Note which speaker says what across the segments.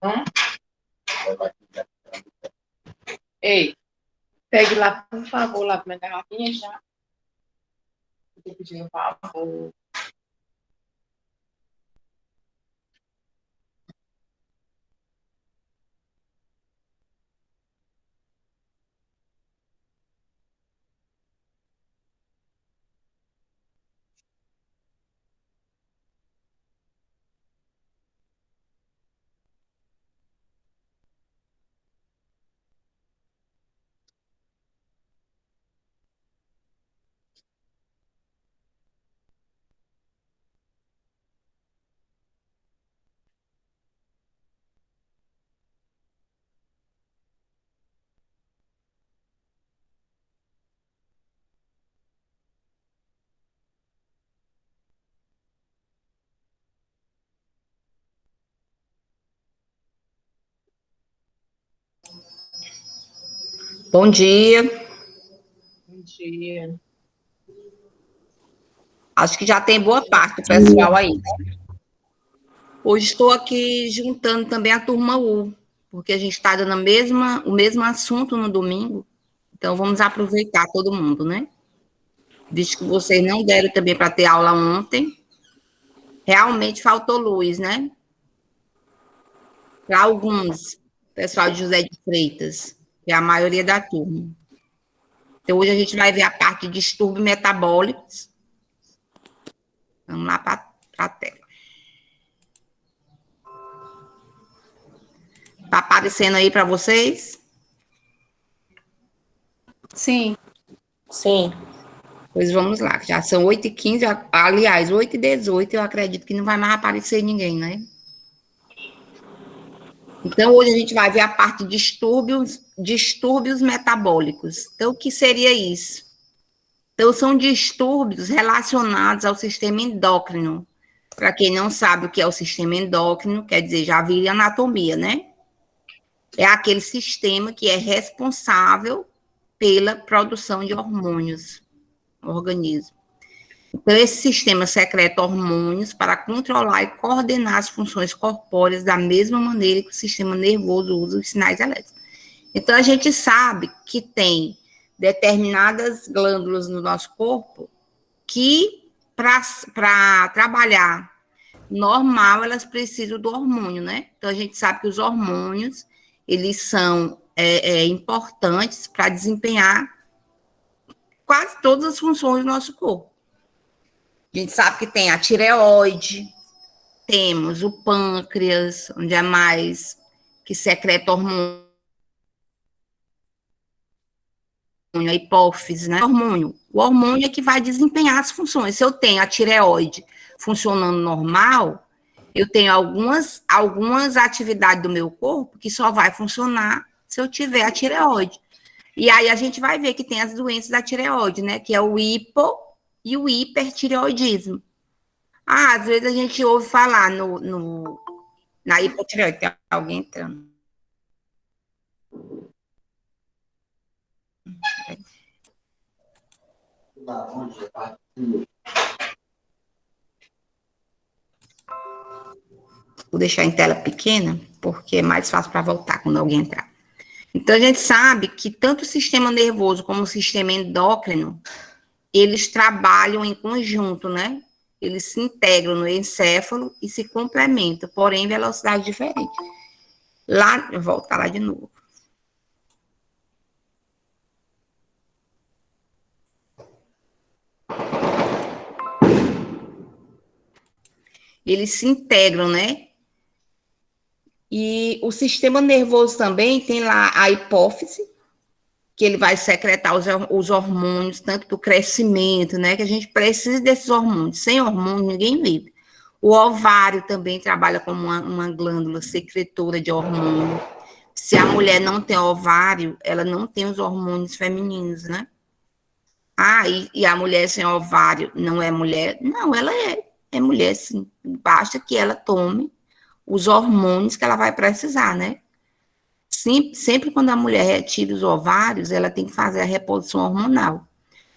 Speaker 1: Hã? Ei, pegue lá, por favor, lá pra minha garrafinha já. Eu tô pedindo um favor.
Speaker 2: Bom dia.
Speaker 1: Bom dia.
Speaker 2: Acho que já tem boa parte do pessoal aí. Hoje estou aqui juntando também a turma U, porque a gente está dando o mesmo assunto no domingo. Então vamos aproveitar todo mundo, né? Visto que vocês não deram também para ter aula ontem, realmente faltou luz, né? Para alguns, pessoal de José de Freitas, que é a maioria da turma. Então hoje a gente vai ver a parte de distúrbios metabólicos. Vamos lá para a tela. Está aparecendo aí para vocês?
Speaker 3: Sim.
Speaker 4: Sim.
Speaker 2: Pois vamos lá, já são 8h15, aliás, 8h18, eu acredito que não vai mais aparecer ninguém, né? Então, hoje a gente vai ver a parte de distúrbios metabólicos. Então, o que seria isso? Então, são distúrbios relacionados ao sistema endócrino. Para quem não sabe o que é o sistema endócrino, quer dizer, já viu anatomia, né? É aquele sistema que é responsável pela produção de hormônios no organismo. Então, esse sistema secreta hormônios para controlar e coordenar as funções corpóreas da mesma maneira que o sistema nervoso usa os sinais elétricos. Então, a gente sabe que tem determinadas glândulas no nosso corpo que, para trabalhar normal, elas precisam do hormônio, né? Então, a gente sabe que os hormônios, eles são importantes para desempenhar quase todas as funções do nosso corpo. A gente sabe que tem a tireoide, temos o pâncreas, onde é mais que secreta hormônio, a hipófise, né? O hormônio é que vai desempenhar as funções. Se eu tenho a tireoide funcionando normal, eu tenho algumas atividades do meu corpo que só vai funcionar se eu tiver a tireoide. E aí a gente vai ver que tem as doenças da tireoide, né? Que é o hipo e o hipertireoidismo. Ah, às vezes a gente ouve falar na hipotireoide, tem alguém entrando. Vou deixar em tela pequena, porque é mais fácil para voltar quando alguém entrar. Então, a gente sabe que tanto o sistema nervoso como o sistema endócrino, eles trabalham em conjunto, né? Eles se integram no encéfalo e se complementam, porém em velocidade diferente. Lá, eu vou voltar lá de novo. Eles se integram, né? E o sistema nervoso também tem lá a hipófise, que ele vai secretar os hormônios, tanto para o crescimento, né? Que a gente precisa desses hormônios. Sem hormônio, ninguém vive. O ovário também trabalha como uma glândula secretora de hormônio. Se a mulher não tem ovário, ela não tem os hormônios femininos, né? Ah, e a mulher sem ovário não é mulher? Não, ela é mulher, sim. Basta que ela tome os hormônios que ela vai precisar, né? Sempre quando a mulher retira os ovários, ela tem que fazer a reposição hormonal.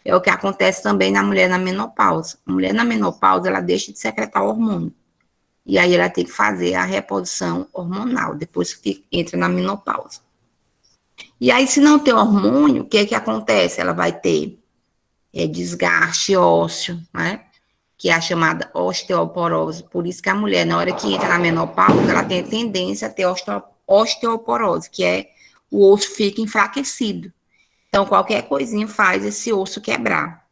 Speaker 2: É o que acontece também na mulher na menopausa. A mulher na menopausa, ela deixa de secretar hormônio. e aí ela tem que fazer a reposição hormonal, depois que entra na menopausa. E aí, se não tem hormônio, o que é que acontece? Ela vai ter desgaste ósseo, né? Que é a chamada osteoporose. Por isso que a mulher, na hora que entra na menopausa, ela tem a tendência a ter osteoporose, que é o osso fica enfraquecido. Então, qualquer coisinha faz esse osso quebrar,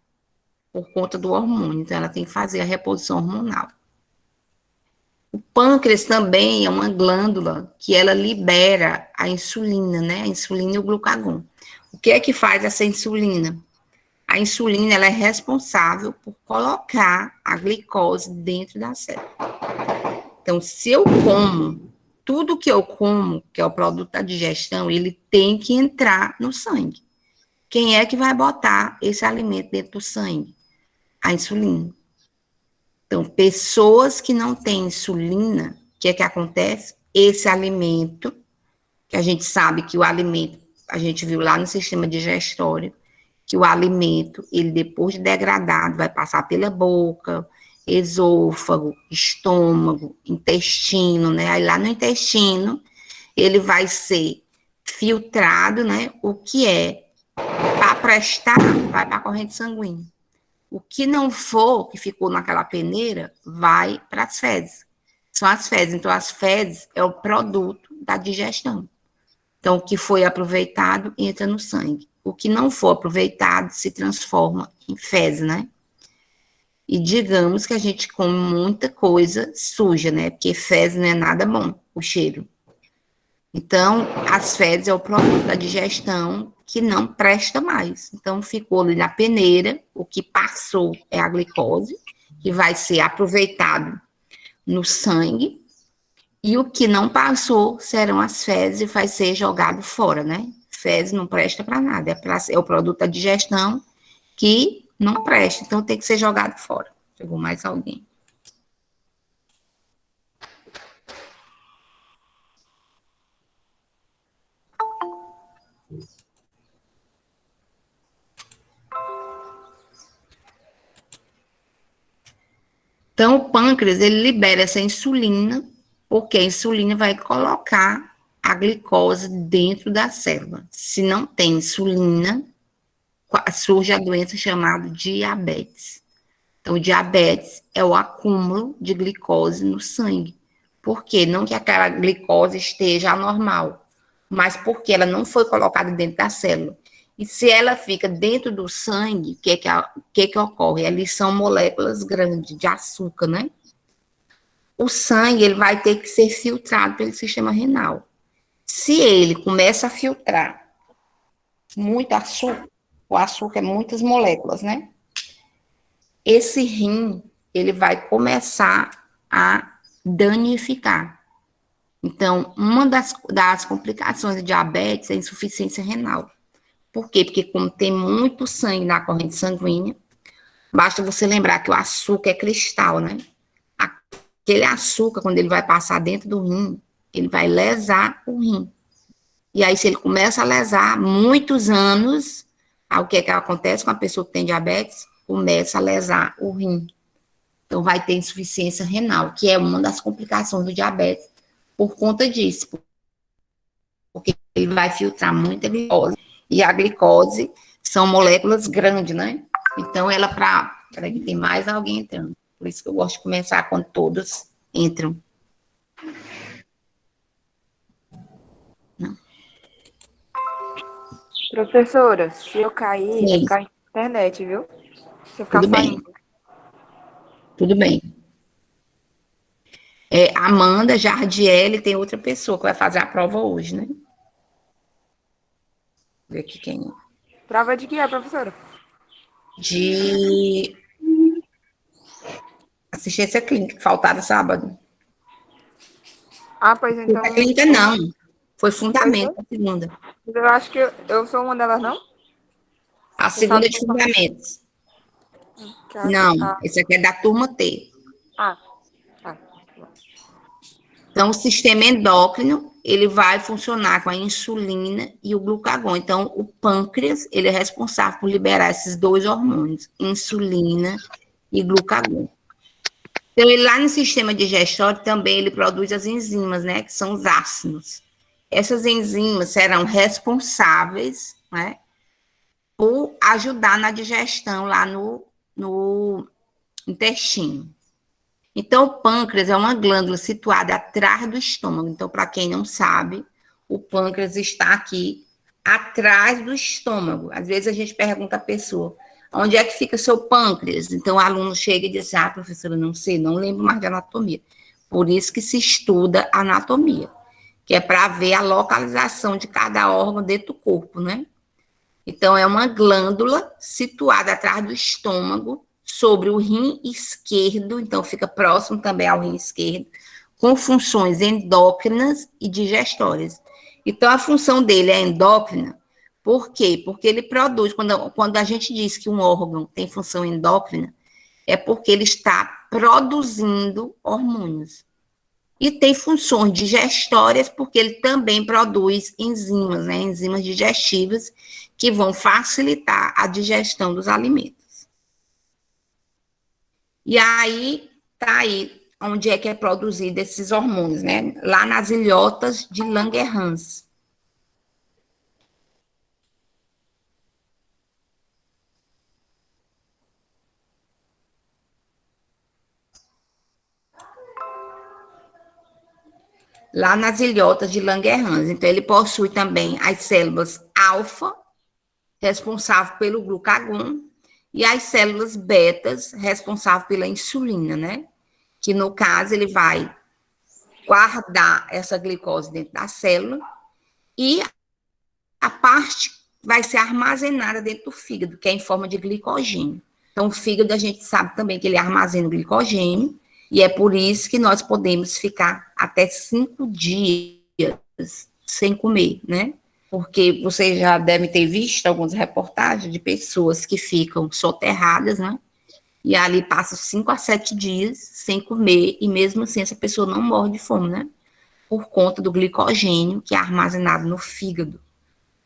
Speaker 2: por conta do hormônio. Então, ela tem que fazer a reposição hormonal. O pâncreas também é uma glândula que ela libera a insulina, né? A insulina e o glucagon. O que é que faz essa insulina? A insulina, ela é responsável por colocar a glicose dentro da célula. Então, se eu como, tudo que eu como, que é o produto da digestão, ele tem que entrar no sangue. Quem é que vai botar esse alimento dentro do sangue? A insulina. Então, pessoas que não têm insulina, o que é que acontece? Esse alimento, que a gente sabe que o alimento, a gente viu lá no sistema digestório, que o alimento, ele depois de degradado, vai passar pela boca, esôfago, estômago, intestino, né? Aí lá no intestino, ele vai ser filtrado, né? O que é para prestar, vai para a corrente sanguínea. O que não for, que ficou naquela peneira, vai para as fezes. São as fezes. Então, as fezes é o produto da digestão. Então, o que foi aproveitado entra no sangue. O que não for aproveitado se transforma em fezes, né? E digamos que a gente come muita coisa suja, né? Porque fezes não é nada bom, o cheiro. Então, as fezes é o produto da digestão que não presta mais. Então, ficou ali na peneira, o que passou é a glicose, que vai ser aproveitado no sangue, e o que não passou serão as fezes e vai ser jogado fora, né? Fezes não presta para nada, é o produto da digestão que não presta, então tem que ser jogado fora. Chegou mais alguém. Então, o pâncreas, ele libera essa insulina, porque a insulina vai colocar a glicose dentro da célula. Se não tem insulina, surge a doença chamada diabetes. Então, o diabetes é o acúmulo de glicose no sangue. Por quê? Não que aquela glicose esteja anormal, mas porque ela não foi colocada dentro da célula. E se ela fica dentro do sangue, o que ocorre? Ali são moléculas grandes de açúcar, né? O sangue, ele vai ter que ser filtrado pelo sistema renal. Se ele começa a filtrar muito açúcar, o açúcar é muitas moléculas, né? Esse rim, ele vai começar a danificar. Então, uma das complicações de diabetes é a insuficiência renal. Por quê? Porque como tem muito sangue na corrente sanguínea, basta você lembrar que o açúcar é cristal, né? Aquele açúcar, quando ele vai passar dentro do rim, ele vai lesar o rim. E aí, se ele começa a lesar muitos anos, o que acontece com a pessoa que tem diabetes? Começa a lesar o rim. Então, vai ter insuficiência renal, que é uma das complicações do diabetes, por conta disso. Porque ele vai filtrar muita glicose. E a glicose são moléculas grandes, né? Então, ela Peraí, que tem mais alguém entrando. Por isso que eu gosto de começar quando todos entram. Não.
Speaker 3: Professora, se eu cair,
Speaker 2: Sim.
Speaker 3: cai na internet, viu? Se eu ficar
Speaker 2: Tudo bem.
Speaker 3: saindo.
Speaker 2: Tudo bem. Amanda Jardiele, tem outra pessoa que vai fazer a prova hoje, né? Vou ver aqui quem é.
Speaker 3: Prova de que é, professora?
Speaker 2: De assistência clínica, faltava sábado.
Speaker 3: Ah, pois então.
Speaker 2: Assistência clínica não, foi fundamento a segunda.
Speaker 3: Eu acho que eu sou uma delas, não?
Speaker 2: A segunda de fundamentos. Não, esse aqui é da turma T.
Speaker 3: Ah.
Speaker 2: Então, o sistema endócrino, ele vai funcionar com a insulina e o glucagon. Então, o pâncreas, ele é responsável por liberar esses dois hormônios, insulina e glucagon. Então, ele lá no sistema digestório também ele produz as enzimas, né, que são os ácidos. Essas enzimas serão responsáveis, né, por ajudar na digestão lá no intestino. Então, o pâncreas é uma glândula situada atrás do estômago. Então, para quem não sabe, o pâncreas está aqui atrás do estômago. Às vezes a gente pergunta à pessoa, onde é que fica seu pâncreas? Então, o aluno chega e diz, professora, não sei, não lembro mais de anatomia. Por isso que se estuda anatomia, que é para ver a localização de cada órgão dentro do corpo, né? Então, é uma glândula situada atrás do estômago, sobre o rim esquerdo, então fica próximo também ao rim esquerdo, com funções endócrinas e digestórias. Então, a função dele é endócrina, por quê? Porque ele produz, quando a gente diz que um órgão tem função endócrina, é porque ele está produzindo hormônios. E tem funções digestórias, porque ele também produz enzimas, né? Enzimas digestivas, que vão facilitar a digestão dos alimentos. E aí, tá aí, onde é que é produzido esses hormônios, né? Lá nas ilhotas de Langerhans. Lá nas ilhotas de Langerhans. Então, ele possui também as células alfa, responsável pelo glucagon, e as células betas, responsável pela insulina, né? Que, no caso, ele vai guardar essa glicose dentro da célula e a parte vai ser armazenada dentro do fígado, que é em forma de glicogênio. Então, o fígado, a gente sabe também que ele armazena glicogênio, e é por isso que nós podemos ficar até 5 dias sem comer, né? Porque você já deve ter visto algumas reportagens de pessoas que ficam soterradas, né? E ali passam 5 a 7 dias sem comer, e mesmo assim essa pessoa não morre de fome, né? Por conta do glicogênio que é armazenado no fígado.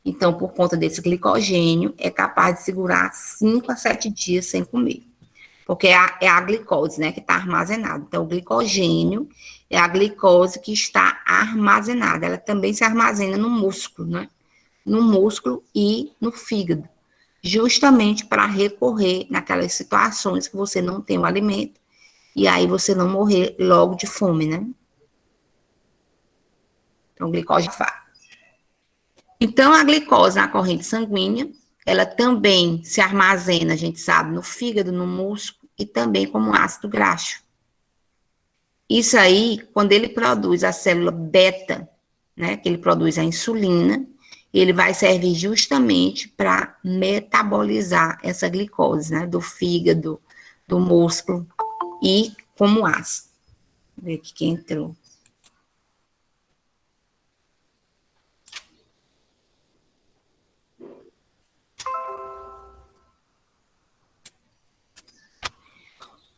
Speaker 2: Então, por conta desse glicogênio, é capaz de segurar 5 a 7 dias sem comer. Porque é a glicose, né, que está armazenada. Então, o glicogênio é a glicose que está armazenada. Ela também se armazena no músculo, né? No músculo e no fígado. Justamente para recorrer naquelas situações que você não tem o alimento e aí você não morrer logo de fome, né? Então, glicose faz. Então, a glicose na corrente sanguínea, ela também se armazena, a gente sabe, no fígado, no músculo e também como ácido graxo. Isso aí, quando ele produz a célula beta, né, que ele produz a insulina, ele vai servir justamente para metabolizar essa glicose, né, do fígado, do músculo e como ácido. Vou ver aqui quem entrou.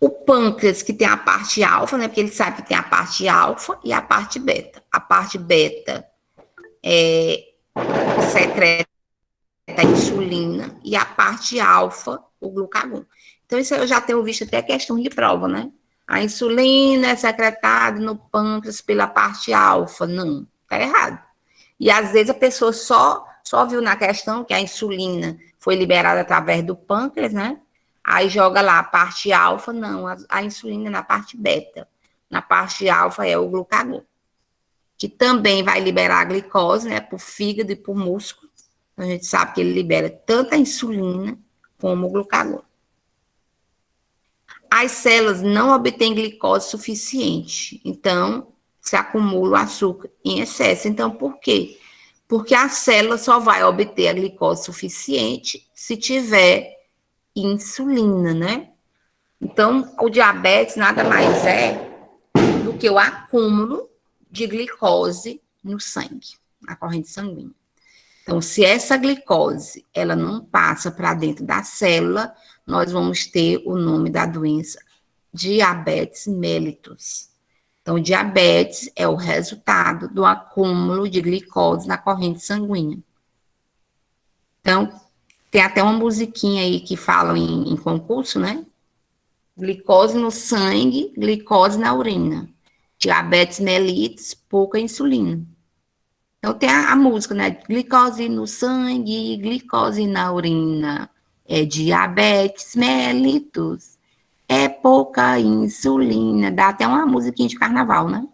Speaker 2: O pâncreas, que tem a parte alfa, né? Porque ele sabe que tem a parte alfa e a parte beta. A parte beta secreta a insulina e a parte alfa, o glucagon. Então, isso eu já tenho visto até questão de prova, né? A insulina é secretada no pâncreas pela parte alfa. Não, tá errado. E às vezes a pessoa só viu na questão que a insulina foi liberada através do pâncreas, né? Aí joga lá a parte alfa, não, a insulina é na parte beta. Na parte alfa é o glucagon, que também vai liberar a glicose, né, para o fígado e para o músculo. Então, a gente sabe que ele libera tanto a insulina como o glucagon. As células não obtêm glicose suficiente, então se acumula o açúcar em excesso. Então, por quê? Porque a célula só vai obter a glicose suficiente se tiver insulina, né? Então, o diabetes nada mais é do que o acúmulo de glicose no sangue, na corrente sanguínea. Então, se essa glicose, ela não passa para dentro da célula, nós vamos ter o nome da doença, diabetes mellitus. Então, diabetes é o resultado do acúmulo de glicose na corrente sanguínea. Então, tem até uma musiquinha aí que falam em concurso, né? Glicose no sangue, glicose na urina. Diabetes mellitus, pouca insulina. Então tem a música, né? Glicose no sangue, glicose na urina. É diabetes mellitus, é pouca insulina. Dá até uma musiquinha de carnaval, né?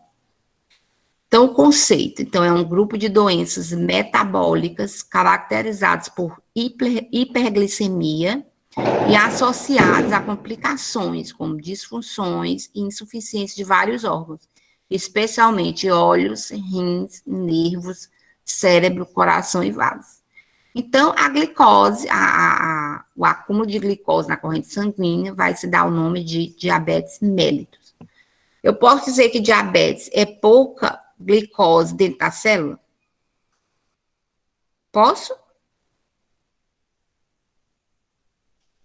Speaker 2: Então, o conceito, então, é um grupo de doenças metabólicas caracterizadas por hiperglicemia e associadas a complicações como disfunções e insuficiência de vários órgãos, especialmente olhos, rins, nervos, cérebro, coração e vasos. Então, a glicose, o acúmulo de glicose na corrente sanguínea vai se dar o nome de diabetes mellitus. Eu posso dizer que diabetes é pouca glicose dentro da célula? Posso?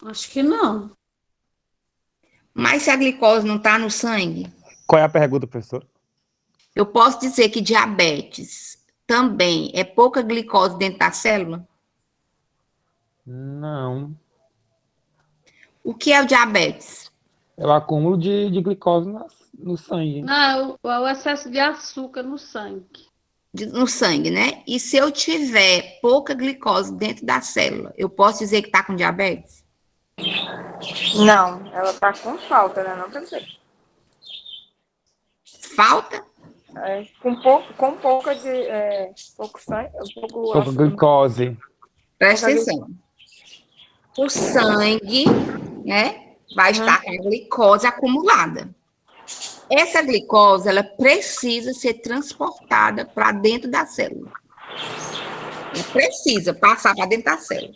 Speaker 4: Acho que não.
Speaker 2: Mas se a glicose não está no sangue,
Speaker 5: Qual é a pergunta, professor?
Speaker 2: eu posso dizer que diabetes também é pouca glicose dentro da célula?
Speaker 5: Não.
Speaker 2: O que é o diabetes?
Speaker 5: É o acúmulo de glicose no sangue.
Speaker 4: Não, é o excesso de açúcar no sangue.
Speaker 2: No sangue, né? E se eu tiver pouca glicose dentro da célula, eu posso dizer que está com diabetes?
Speaker 3: Não, ela tá com falta, né? Não, professora?
Speaker 2: Falta?
Speaker 3: Com pouca de. Pouco sangue. Pouco
Speaker 5: Pouca glicose.
Speaker 2: Presta atenção. O sangue, né, vai estar com a glicose acumulada. Essa glicose, ela precisa ser transportada para dentro da célula. Ela precisa passar para dentro da célula.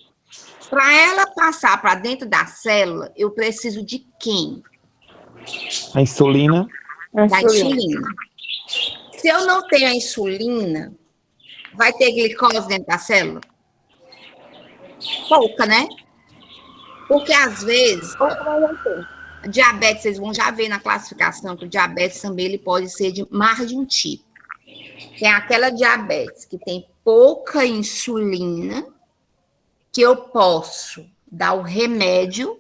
Speaker 2: Para ela passar para dentro da célula, eu preciso de quem?
Speaker 5: A insulina.
Speaker 2: Da insulina. Se eu não tenho a insulina, vai ter glicose dentro da célula? Pouca, né? Porque às vezes, diabetes, vocês vão já ver na classificação que o diabetes também ele pode ser de mais de um tipo. Tem aquela diabetes que tem pouca insulina, que eu posso dar o remédio,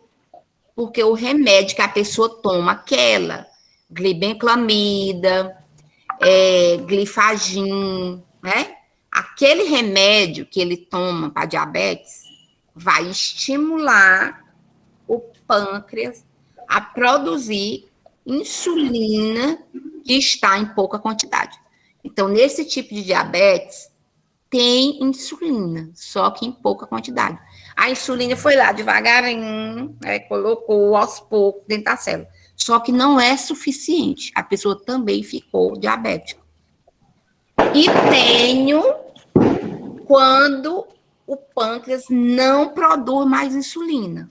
Speaker 2: porque o remédio que a pessoa toma, aquela glibenclamida, glifagin, né? Aquele remédio que ele toma para diabetes vai estimular o pâncreas a produzir insulina que está em pouca quantidade. Então, nesse tipo de diabetes, tem insulina, só que em pouca quantidade. A insulina foi lá devagarinho, colocou aos poucos dentro da célula. Só que não é suficiente. A pessoa também ficou diabética. E tenho quando o pâncreas não produz mais insulina.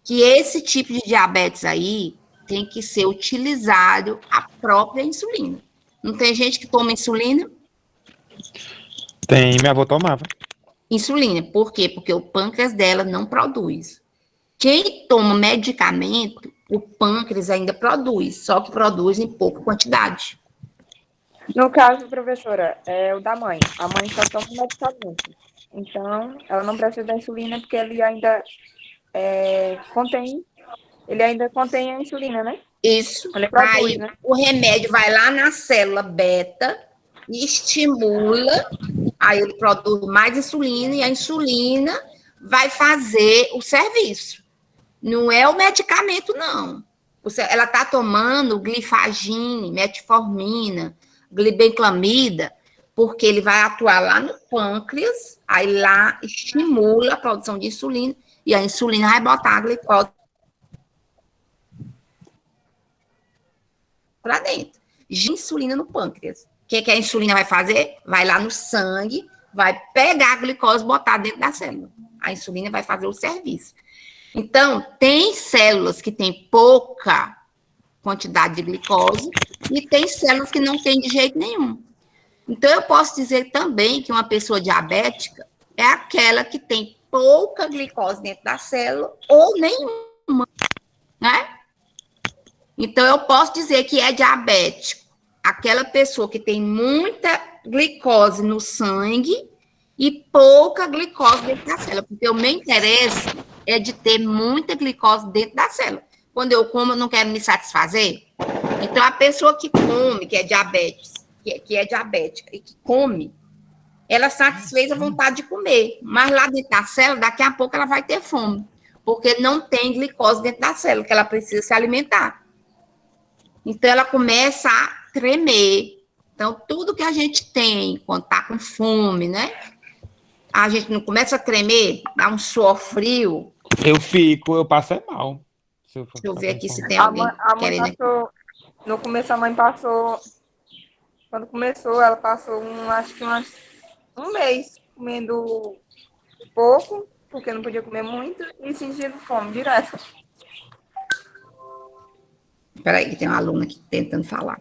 Speaker 2: Que esse tipo de diabetes aí tem que ser utilizado a própria insulina. Não tem gente que toma insulina?
Speaker 5: Tem, minha avó tomava.
Speaker 2: Insulina, por quê? Porque o pâncreas dela não produz. Quem toma medicamento, o pâncreas ainda produz, só que produz em pouca quantidade.
Speaker 3: No caso, professora, é o da mãe. A mãe só toma medicamento. Então, ela não precisa da insulina porque ele ainda contém a insulina, né?
Speaker 2: Isso.
Speaker 3: Ele produz,
Speaker 2: Aí,
Speaker 3: né?
Speaker 2: o remédio vai lá na célula beta e estimula, aí ele produz mais insulina e a insulina vai fazer o serviço. Não é o medicamento, não. Ela está tomando glifagin, metformina, glibenclamida, porque ele vai atuar lá no pâncreas, aí lá estimula a produção de insulina, e a insulina vai botar a glicose para dentro. De insulina no pâncreas. O que a insulina vai fazer? Vai lá no sangue, vai pegar a glicose e botar dentro da célula. A insulina vai fazer o serviço. Então, tem células que têm pouca quantidade de glicose e tem células que não têm de jeito nenhum. Então, eu posso dizer também que uma pessoa diabética é aquela que tem pouca glicose dentro da célula ou nenhuma, né? Então, eu posso dizer que é diabético aquela pessoa que tem muita glicose no sangue e pouca glicose dentro da célula, porque o meu interesse é de ter muita glicose dentro da célula. quando eu como, eu não quero me satisfazer. Então, a pessoa que come, que é diabetes, que é diabética e que come, ela satisfez a vontade de comer. Mas lá dentro da célula, daqui a pouco ela vai ter fome. Porque não tem glicose dentro da célula, que ela precisa se alimentar. Então, ela começa a tremer. Então, tudo que a gente tem quando está com fome, né? A gente não começa a tremer, dá um suor frio.
Speaker 5: Eu passo é mal. Se eu for
Speaker 2: Deixa eu
Speaker 5: ficar
Speaker 2: ver
Speaker 5: com
Speaker 2: aqui se
Speaker 5: fome.
Speaker 2: tem
Speaker 3: A
Speaker 2: alguém
Speaker 3: mãe, a mãe
Speaker 2: querendo.
Speaker 3: passou, no começo a mãe passou, quando começou, ela passou acho que um mês comendo pouco, porque não podia comer muito, e sentindo fome direto.
Speaker 2: Espera aí, tem uma aluna aqui tentando falar.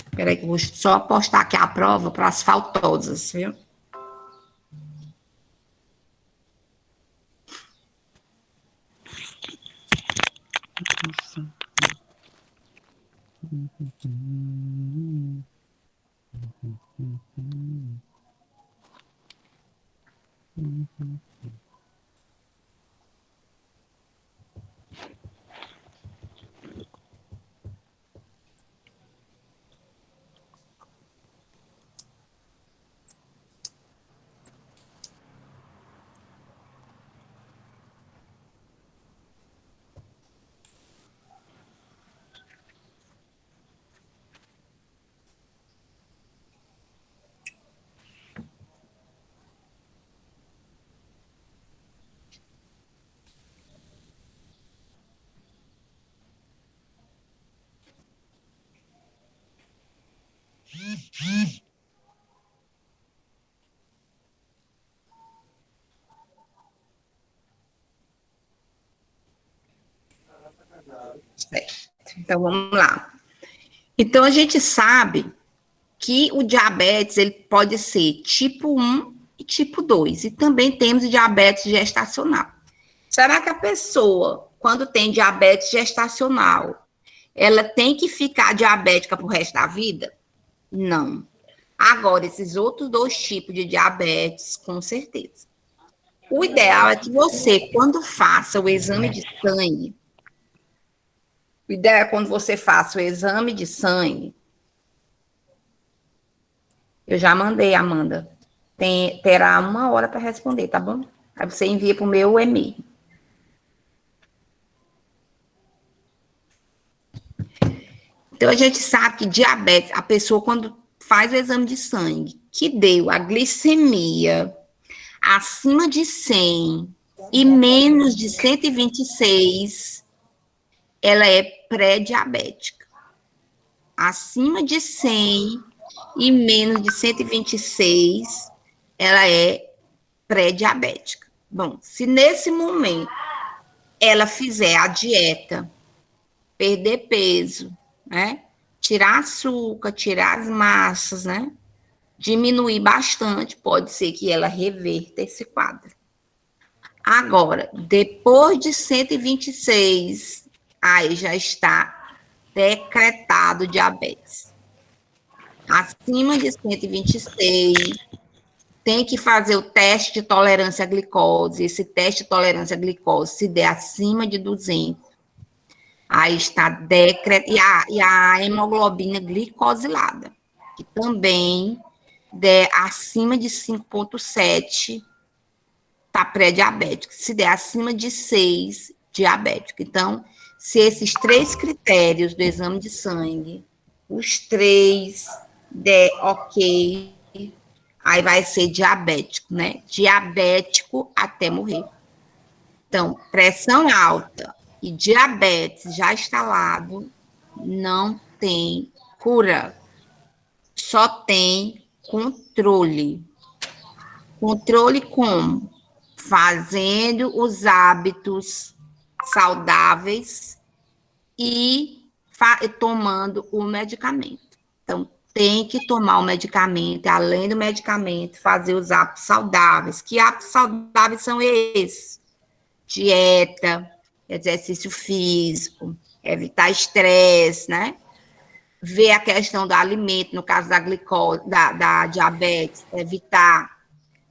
Speaker 2: Espera aí, que eu vou só postar aqui a prova para as faltosas, viu? Certo. Então, vamos lá. Então, a gente sabe que o diabetes ele pode ser tipo 1 e tipo 2. E também temos o diabetes gestacional. Será que a pessoa, quando tem diabetes gestacional, ela tem que ficar diabética pro resto da vida? Não. Agora, esses outros 2 tipos de diabetes, com certeza. O ideal é que você, quando faça o exame de sangue, o ideal é quando você faça o exame de sangue, eu já mandei, Amanda, terá 1 hora para responder, tá bom? Aí você envia para o meu e-mail. Então, a gente sabe que diabetes, a pessoa quando faz o exame de sangue, que deu a glicemia acima de 100 e menos de 126, ela é pré-diabética. Acima de 100 e menos de 126, ela é pré-diabética. Bom, se nesse momento ela fizer a dieta, perder peso, né? Tirar açúcar, tirar as massas, né? Diminuir bastante, pode ser que ela reverta esse quadro. Agora, depois de 126, aí já está decretado diabetes. Acima de 126, tem que fazer o teste de tolerância à glicose. Esse teste de tolerância à glicose, se der acima de 200, aí está decretado. E a hemoglobina glicosilada, que também der acima de 5,7, está pré-diabético. Se der acima de 6, diabético. Então, se esses 3 critérios do exame de sangue, os 3 der ok, aí vai ser diabético, né? Diabético até morrer. Então, pressão alta e diabetes já instalado, não tem cura. Só tem controle. Controle como? Fazendo os hábitos saudáveis e tomando o medicamento. Então, tem que tomar o medicamento, além do medicamento, fazer os hábitos saudáveis. Que hábitos saudáveis são esses? Dieta, exercício físico, evitar estresse, né? Ver a questão do alimento, no caso da glicose, da diabetes, evitar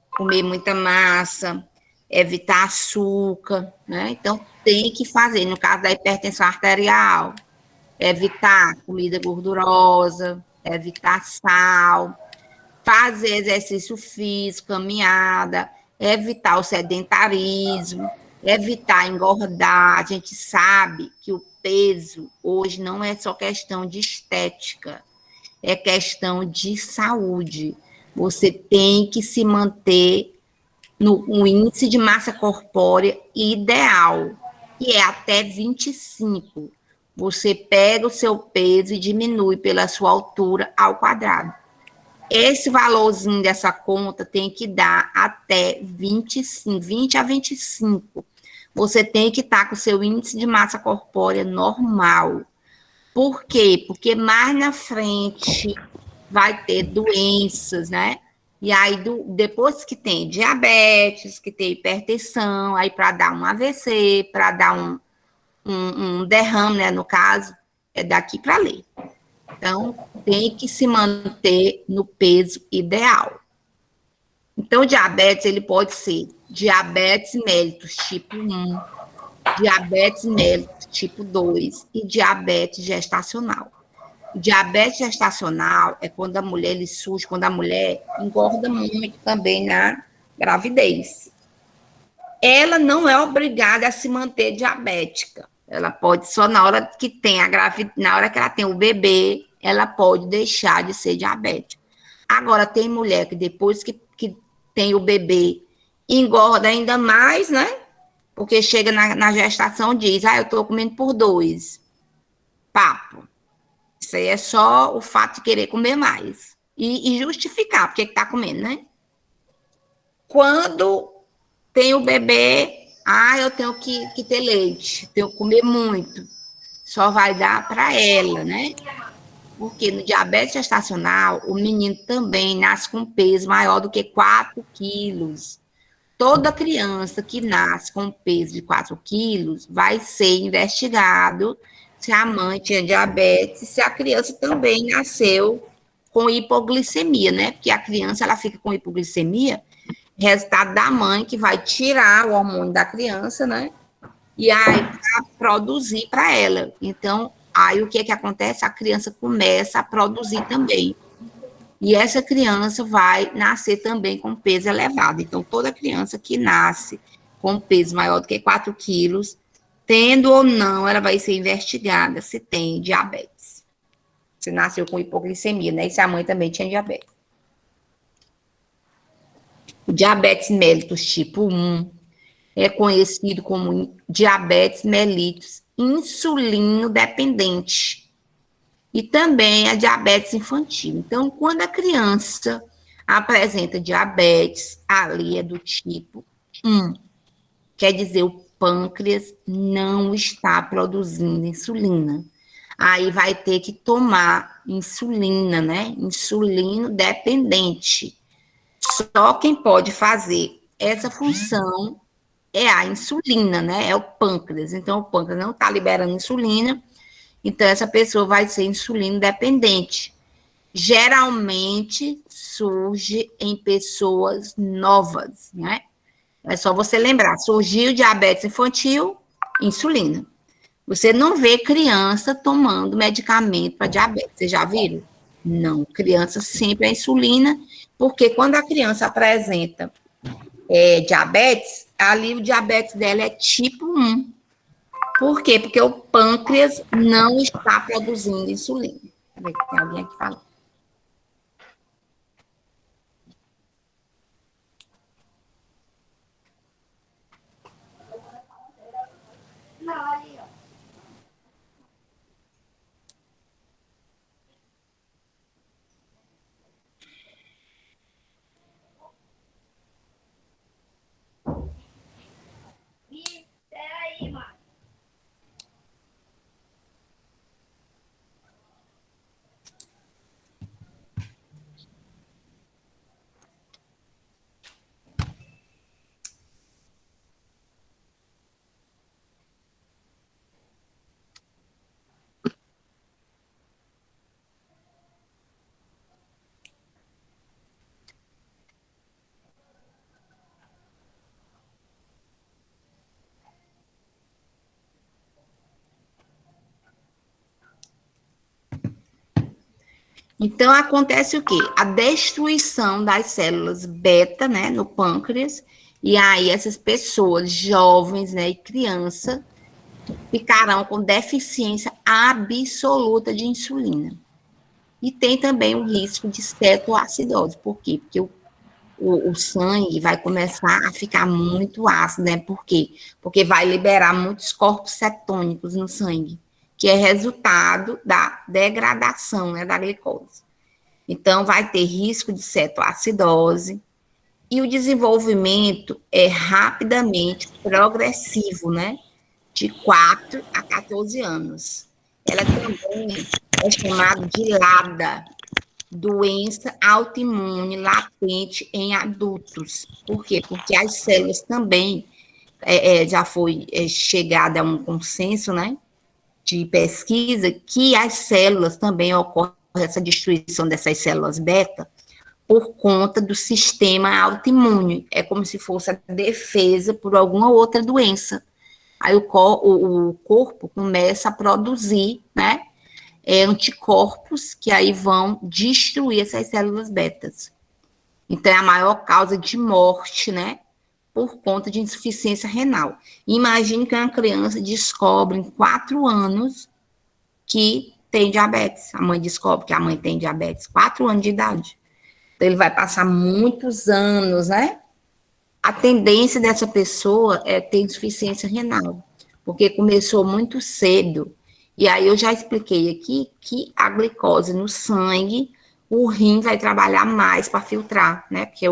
Speaker 2: comer muita massa, evitar açúcar, né? Então, tem que fazer, no caso da hipertensão arterial, evitar comida gordurosa, evitar sal, fazer exercício físico, caminhada, evitar o sedentarismo, evitar engordar. A gente sabe que o peso hoje não é só questão de estética, é questão de saúde. Você tem que se manter no um índice de massa corpórea ideal, que é até 25. Você pega o seu peso e diminui pela sua altura ao quadrado. Esse valorzinho dessa conta tem que dar até 25, 20 a 25. Você tem que estar com o seu índice de massa corpórea normal. Por quê? Porque mais na frente vai ter doenças, né? E aí, depois que tem diabetes, que tem hipertensão, aí para dar um AVC, para dar um derrame, né? No caso, é daqui para ali. Então, tem que se manter no peso ideal. Então, o diabetes, ele pode ser diabetes mellitus tipo 1, diabetes mellitus tipo 2 e diabetes gestacional. O diabetes gestacional é quando a mulher ele surge, quando a mulher engorda muito também na gravidez. Ela não é obrigada a se manter diabética. Ela pode só na hora que tem na hora que ela tem o bebê, ela pode deixar de ser diabética. Agora, tem mulher que depois que tem o bebê, engorda ainda mais, né? Porque chega na gestação e diz, eu tô comendo por 2. Papo. Isso aí é só o fato de querer comer mais. E justificar porque que tá comendo, né? Quando tem o bebê, eu tenho que ter leite, tenho que comer muito. Só vai dar para ela, né? Porque no diabetes gestacional, o menino também nasce com peso maior do que 4 quilos. Toda criança que nasce com peso de 4 quilos vai ser investigado se a mãe tinha diabetes, se a criança também nasceu com hipoglicemia, né? Porque a criança, ela fica com hipoglicemia, resultado da mãe que vai tirar o hormônio da criança, né? E aí vai produzir para ela. Então, aí o que é que acontece? A criança começa a produzir também. E essa criança vai nascer também com peso elevado. Então, toda criança que nasce com peso maior do que 4 quilos, tendo ou não, ela vai ser investigada se tem diabetes. Se nasceu com hipoglicemia, né? E se a mãe também tinha diabetes. O diabetes mellitus tipo 1 é conhecido como diabetes mellitus insulino dependente. E também a diabetes infantil. Então, quando a criança apresenta diabetes, ali é do tipo 1. Quer dizer, o pâncreas não está produzindo insulina. Aí vai ter que tomar insulina, né? Insulino dependente. Só quem pode fazer essa função é a insulina, né? É o pâncreas. Então, o pâncreas não está liberando insulina, então essa pessoa vai ser insulino dependente. Geralmente surge em pessoas novas, né? É só você lembrar, surgiu diabetes infantil, insulina. Você não vê criança tomando medicamento para diabetes, vocês já viram? Não, criança sempre é insulina, porque quando a criança apresenta diabetes, ali o diabetes dela é tipo 1. Por quê? Porque o pâncreas não está produzindo insulina. Deixa eu ver se tem alguém aqui falando. Então, acontece o quê? A destruição das células beta, né, no pâncreas, e aí essas pessoas jovens, né, e criança, ficarão com deficiência absoluta de insulina. E tem também o risco de cetoacidose. Por quê? Porque o sangue vai começar a ficar muito ácido, né? Por quê? Porque vai liberar muitos corpos cetônicos no sangue, que é resultado da degradação, né, da glicose. Então, vai ter risco de cetoacidose, e o desenvolvimento é rapidamente progressivo, né? De 4 a 14 anos. Ela também é chamada de LADA, doença autoimune latente em adultos. Por quê? Porque as células também, já foi chegada a um consenso, né, de pesquisa, que as células também ocorre essa destruição dessas células beta por conta do sistema autoimune. É como se fosse a defesa por alguma outra doença. Aí o corpo começa a produzir, né, anticorpos que aí vão destruir essas células betas. Então, é a maior causa de morte, né, por conta de insuficiência renal. Imagine que uma criança descobre em 4 anos que tem diabetes. A mãe descobre que a mãe tem diabetes, 4 anos de idade. Então, ele vai passar muitos anos, né? A tendência dessa pessoa é ter insuficiência renal, porque começou muito cedo. E aí eu já expliquei aqui que a glicose no sangue, o rim vai trabalhar mais para filtrar, né? Porque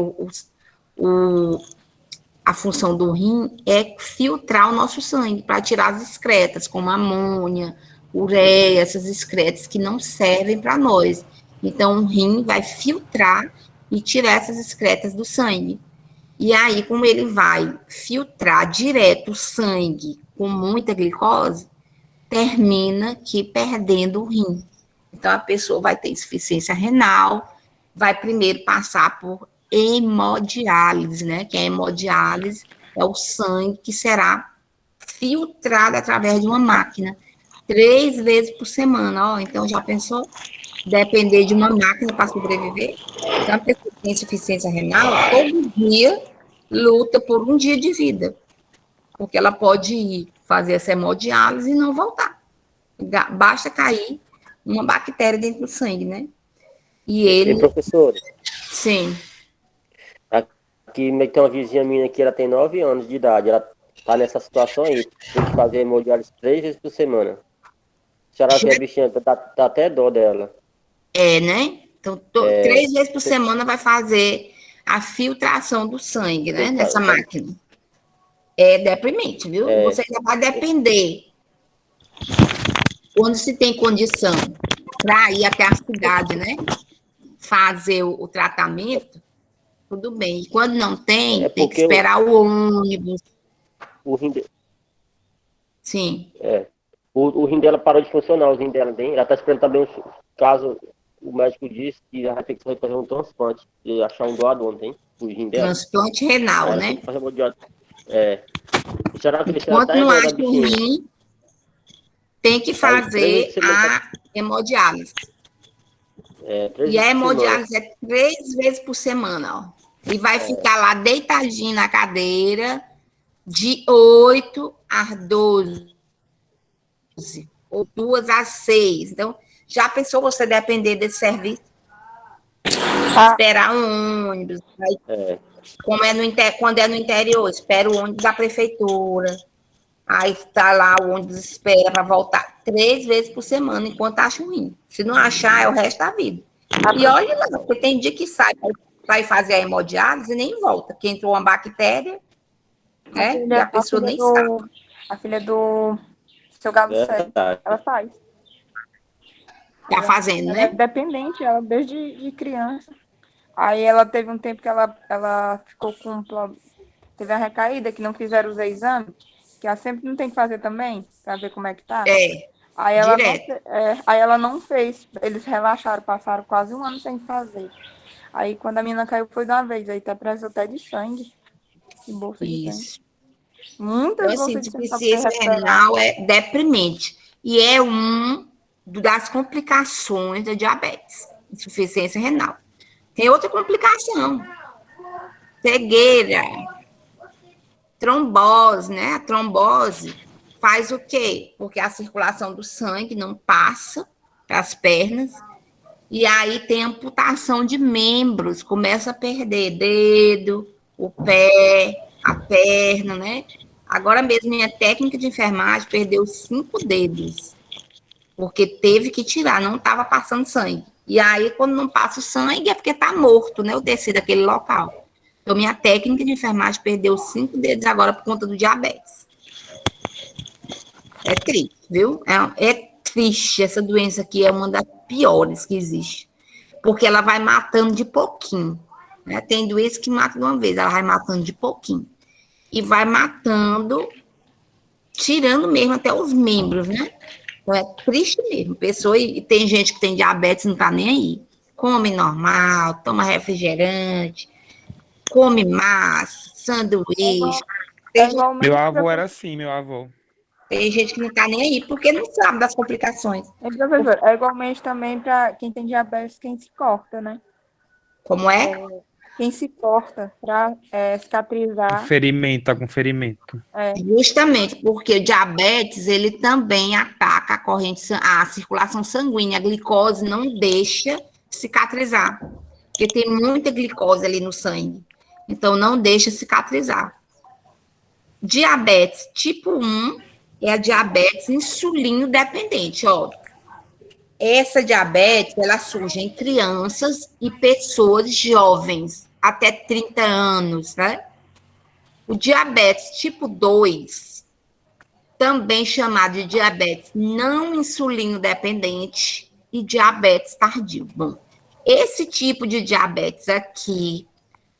Speaker 2: a função do rim é filtrar o nosso sangue para tirar as excretas, como amônia, ureia, essas excretas que não servem para nós. Então, o rim vai filtrar e tirar essas excretas do sangue. E aí, como ele vai filtrar direto o sangue com muita glicose, termina que perdendo o rim. Então, a pessoa vai ter insuficiência renal, vai primeiro passar por hemodiálise, né? Que a hemodiálise é o sangue que será filtrado através de uma máquina 3 vezes por semana. Ó, então, já pensou? Depender de uma máquina para sobreviver? Então, a pessoa que tem insuficiência renal, todo dia luta por um dia de vida, porque ela pode ir fazer essa hemodiálise e não voltar. Basta cair uma bactéria dentro do sangue, né? E ele...
Speaker 6: professor,
Speaker 2: Sim.
Speaker 6: aqui tem uma vizinha minha que ela tem 9 anos de idade, ela tá nessa situação aí, tem que fazer hemodiálise 3 vezes por semana. A senhora vê a bichinha, tá até dó dela.
Speaker 2: É, né? Então, 3 vezes por semana vai fazer a filtração do sangue, né? Nessa máquina. É deprimente, viu? Você ainda vai depender. Quando se tem condição para ir até a cidade, né? Fazer o tratamento, tudo bem. E quando não tem, tem que esperar o ônibus.
Speaker 6: O rim
Speaker 2: Sim.
Speaker 6: O rim dela parou de funcionar, o rim dela tem. Ela tá esperando também caso o médico disse que ela vai ter que fazer um transplante e achar um doador, não tem? O rim dela.
Speaker 2: Transplante renal,
Speaker 6: ela
Speaker 2: né?
Speaker 6: tem que fazer hemodiálise.
Speaker 2: Enquanto não acha o rim, tem que fazer a hemodiálise. E a hemodiálise é 3 vezes por semana, ó. E vai ficar lá deitadinho na cadeira de 8 às 12. Ou 2 às 6. Então, já pensou você depender desse serviço? Esperar um ônibus. Aí, quando é no interior, espera o ônibus da prefeitura. Aí tá lá, o ônibus espera para voltar 3 vezes por semana, enquanto acha um rim. Se não achar, é o resto da vida. E olha lá, porque tem dia que sai para fazer a hemodiálise e nem volta, porque entrou uma bactéria, né? E a pessoa nem sabe.
Speaker 3: A filha do seu Galo Sérgio, ela faz.
Speaker 2: Tá fazendo,
Speaker 3: ela
Speaker 2: né?
Speaker 3: É dependente, ela desde criança. Aí ela teve um tempo que ela ficou com... Teve a recaída, que não fizeram os exames, que ela sempre não tem que fazer também, para ver como é que tá. Aí ela não fez. Eles relaxaram, passaram quase 1 ano sem fazer. Aí quando a menina caiu foi de uma vez, aí tá precisando até de sangue. De bolsa de sangue. Muitas
Speaker 2: então, assim,
Speaker 3: bolsas de sangue.
Speaker 2: insuficiência renal é deprimente. E é das complicações da diabetes. insuficiência renal. Tem outra complicação, cegueira, trombose, né? A trombose faz o quê? Porque a circulação do sangue não passa para as pernas, e aí tem amputação de membros, começa a perder dedo, o pé, a perna, né? Agora mesmo, minha técnica de enfermagem perdeu 5 dedos, porque teve que tirar, não estava passando sangue. E aí, quando não passa o sangue, é porque está morto, né? O tecido daquele local. Então, minha técnica de enfermagem perdeu 5 dedos agora por conta do diabetes. É triste, viu? É triste. Essa doença aqui é uma das piores que existe. Porque ela vai matando de pouquinho. Né? Tem doença que mata de uma vez, ela vai matando de pouquinho. E vai matando, tirando mesmo até os membros, né? Então, é triste mesmo. Pessoa, e tem gente que tem diabetes e não tá nem aí. Come normal, toma refrigerante, come massa, sanduíche.
Speaker 3: É igualmente,
Speaker 5: Meu avô era assim, meu avô.
Speaker 2: Tem gente que não tá nem aí, porque não sabe das complicações.
Speaker 3: professor, é igualmente também para quem tem diabetes, quem se corta, né?
Speaker 2: Como é?
Speaker 3: Quem se corta para cicatrizar.
Speaker 5: Ferimento, tá com ferimento.
Speaker 2: Justamente porque o diabetes, ele também ataca a corrente, a circulação sanguínea. A glicose não deixa cicatrizar, porque tem muita glicose ali no sangue. Então, não deixa cicatrizar. Diabetes tipo 1 é a diabetes insulino dependente, ó. Essa diabetes, ela surge em crianças e pessoas jovens, até 30 anos, né? O diabetes tipo 2, também chamado de diabetes não insulino dependente e diabetes tardio. Bom, esse tipo de diabetes aqui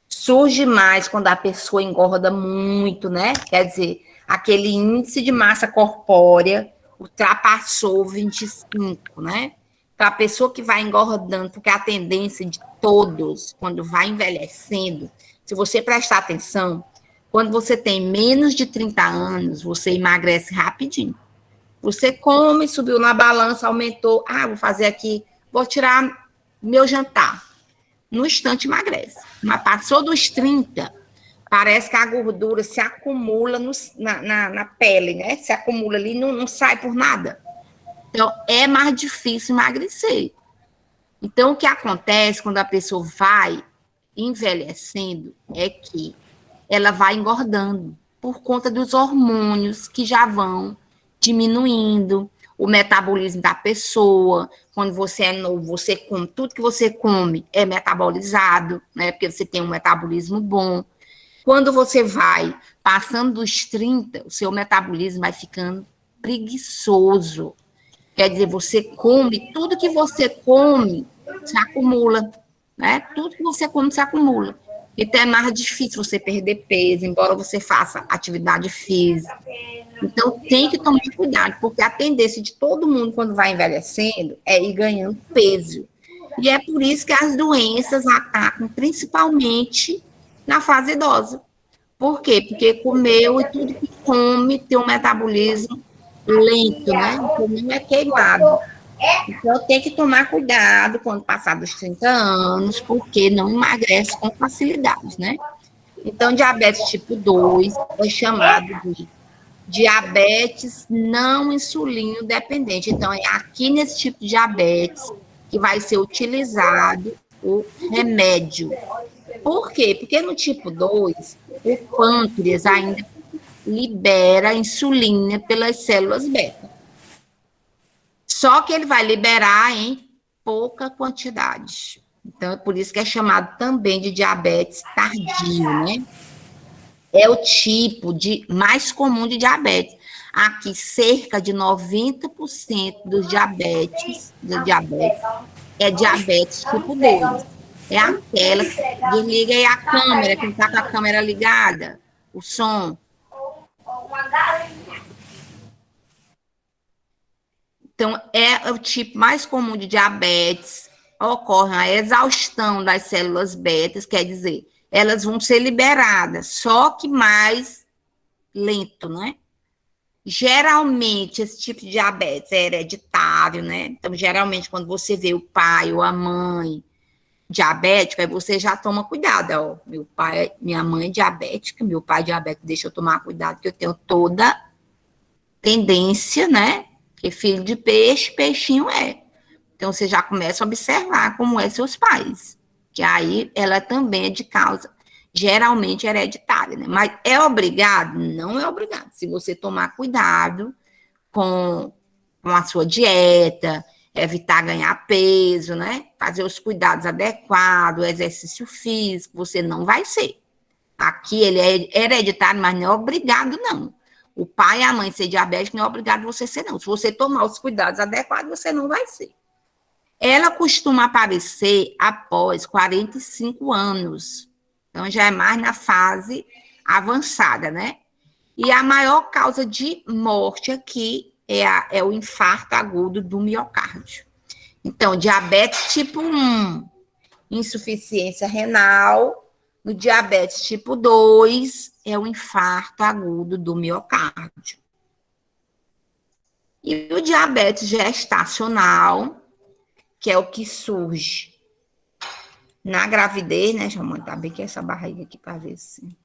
Speaker 2: surge mais quando a pessoa engorda muito, né? Quer dizer, aquele índice de massa corpórea ultrapassou 25, né? Então, a pessoa que vai engordando, porque a tendência de todos, quando vai envelhecendo, se você prestar atenção, quando você tem menos de 30 anos, você emagrece rapidinho. Você come, subiu na balança, aumentou. Ah, vou fazer aqui, vou tirar meu jantar. No instante emagrece. Mas passou dos 30, parece que a gordura se acumula na pele, né? Se acumula ali, não sai por nada. Então, é mais difícil emagrecer. Então, o que acontece quando a pessoa vai envelhecendo é que ela vai engordando por conta dos hormônios que já vão diminuindo, o metabolismo da pessoa. Quando você é novo, você come, tudo que você come é metabolizado, né? Porque você tem um metabolismo bom. Quando você vai passando dos 30, o seu metabolismo vai ficando preguiçoso. Quer dizer, você come, tudo que você come se acumula, né? Tudo que você come se acumula. Então, é mais difícil você perder peso, embora você faça atividade física. Então, tem que tomar cuidado, porque a tendência de todo mundo, quando vai envelhecendo, é ir ganhando peso. E é por isso que as doenças atacam principalmente na fase idosa. Por quê? Porque comeu e tudo que come tem um metabolismo lento, né? Então, não é queimado. Então, tem que tomar cuidado quando passar dos 30 anos, porque não emagrece com facilidade, né? Então, diabetes tipo 2 é chamado de diabetes não insulino dependente. Então, é aqui nesse tipo de diabetes que vai ser utilizado o remédio. Por quê? Porque no tipo 2, o pâncreas ainda libera insulina pelas células beta. Só que ele vai liberar em pouca quantidade. Então, é por isso que é chamado também de diabetes tardio, né? É o tipo mais comum de diabetes. Aqui, cerca de 90% dos diabetes é diabetes tipo 2. É aquela que desliga aí a câmera, que está com a câmera ligada, o som. Então, é o tipo mais comum de diabetes. Ocorre a exaustão das células betas, quer dizer, elas vão ser liberadas, só que mais lento, né? Geralmente, esse tipo de diabetes é hereditário, né? Então, geralmente, quando você vê o pai ou a mãe diabético, aí você já toma cuidado, ó. Meu pai, minha mãe é diabética, meu pai é diabético, deixa eu tomar cuidado, que eu tenho toda tendência, né? Porque filho de peixe, peixinho é. Então, você já começa a observar como é seus pais. Que aí, ela também é de causa, geralmente hereditária, né? Mas é obrigado? Não é obrigado. Se você tomar cuidado com a sua dieta, evitar ganhar peso, né? Fazer os cuidados adequados, exercício físico, você não vai ser. Aqui ele é hereditário, mas não é obrigado, não. O pai e a mãe ser diabético não é obrigado você ser, não. Se você tomar os cuidados adequados, você não vai ser. Ela costuma aparecer após 45 anos. Então, já é mais na fase avançada, né? E a maior causa de morte aqui é o infarto agudo do miocárdio. Então, diabetes tipo 1, insuficiência renal. No diabetes tipo 2, é o infarto agudo do miocárdio. E o diabetes gestacional, que é o que surge na gravidez, né? Deixa eu montar bem aqui essa barriga aqui para ver se...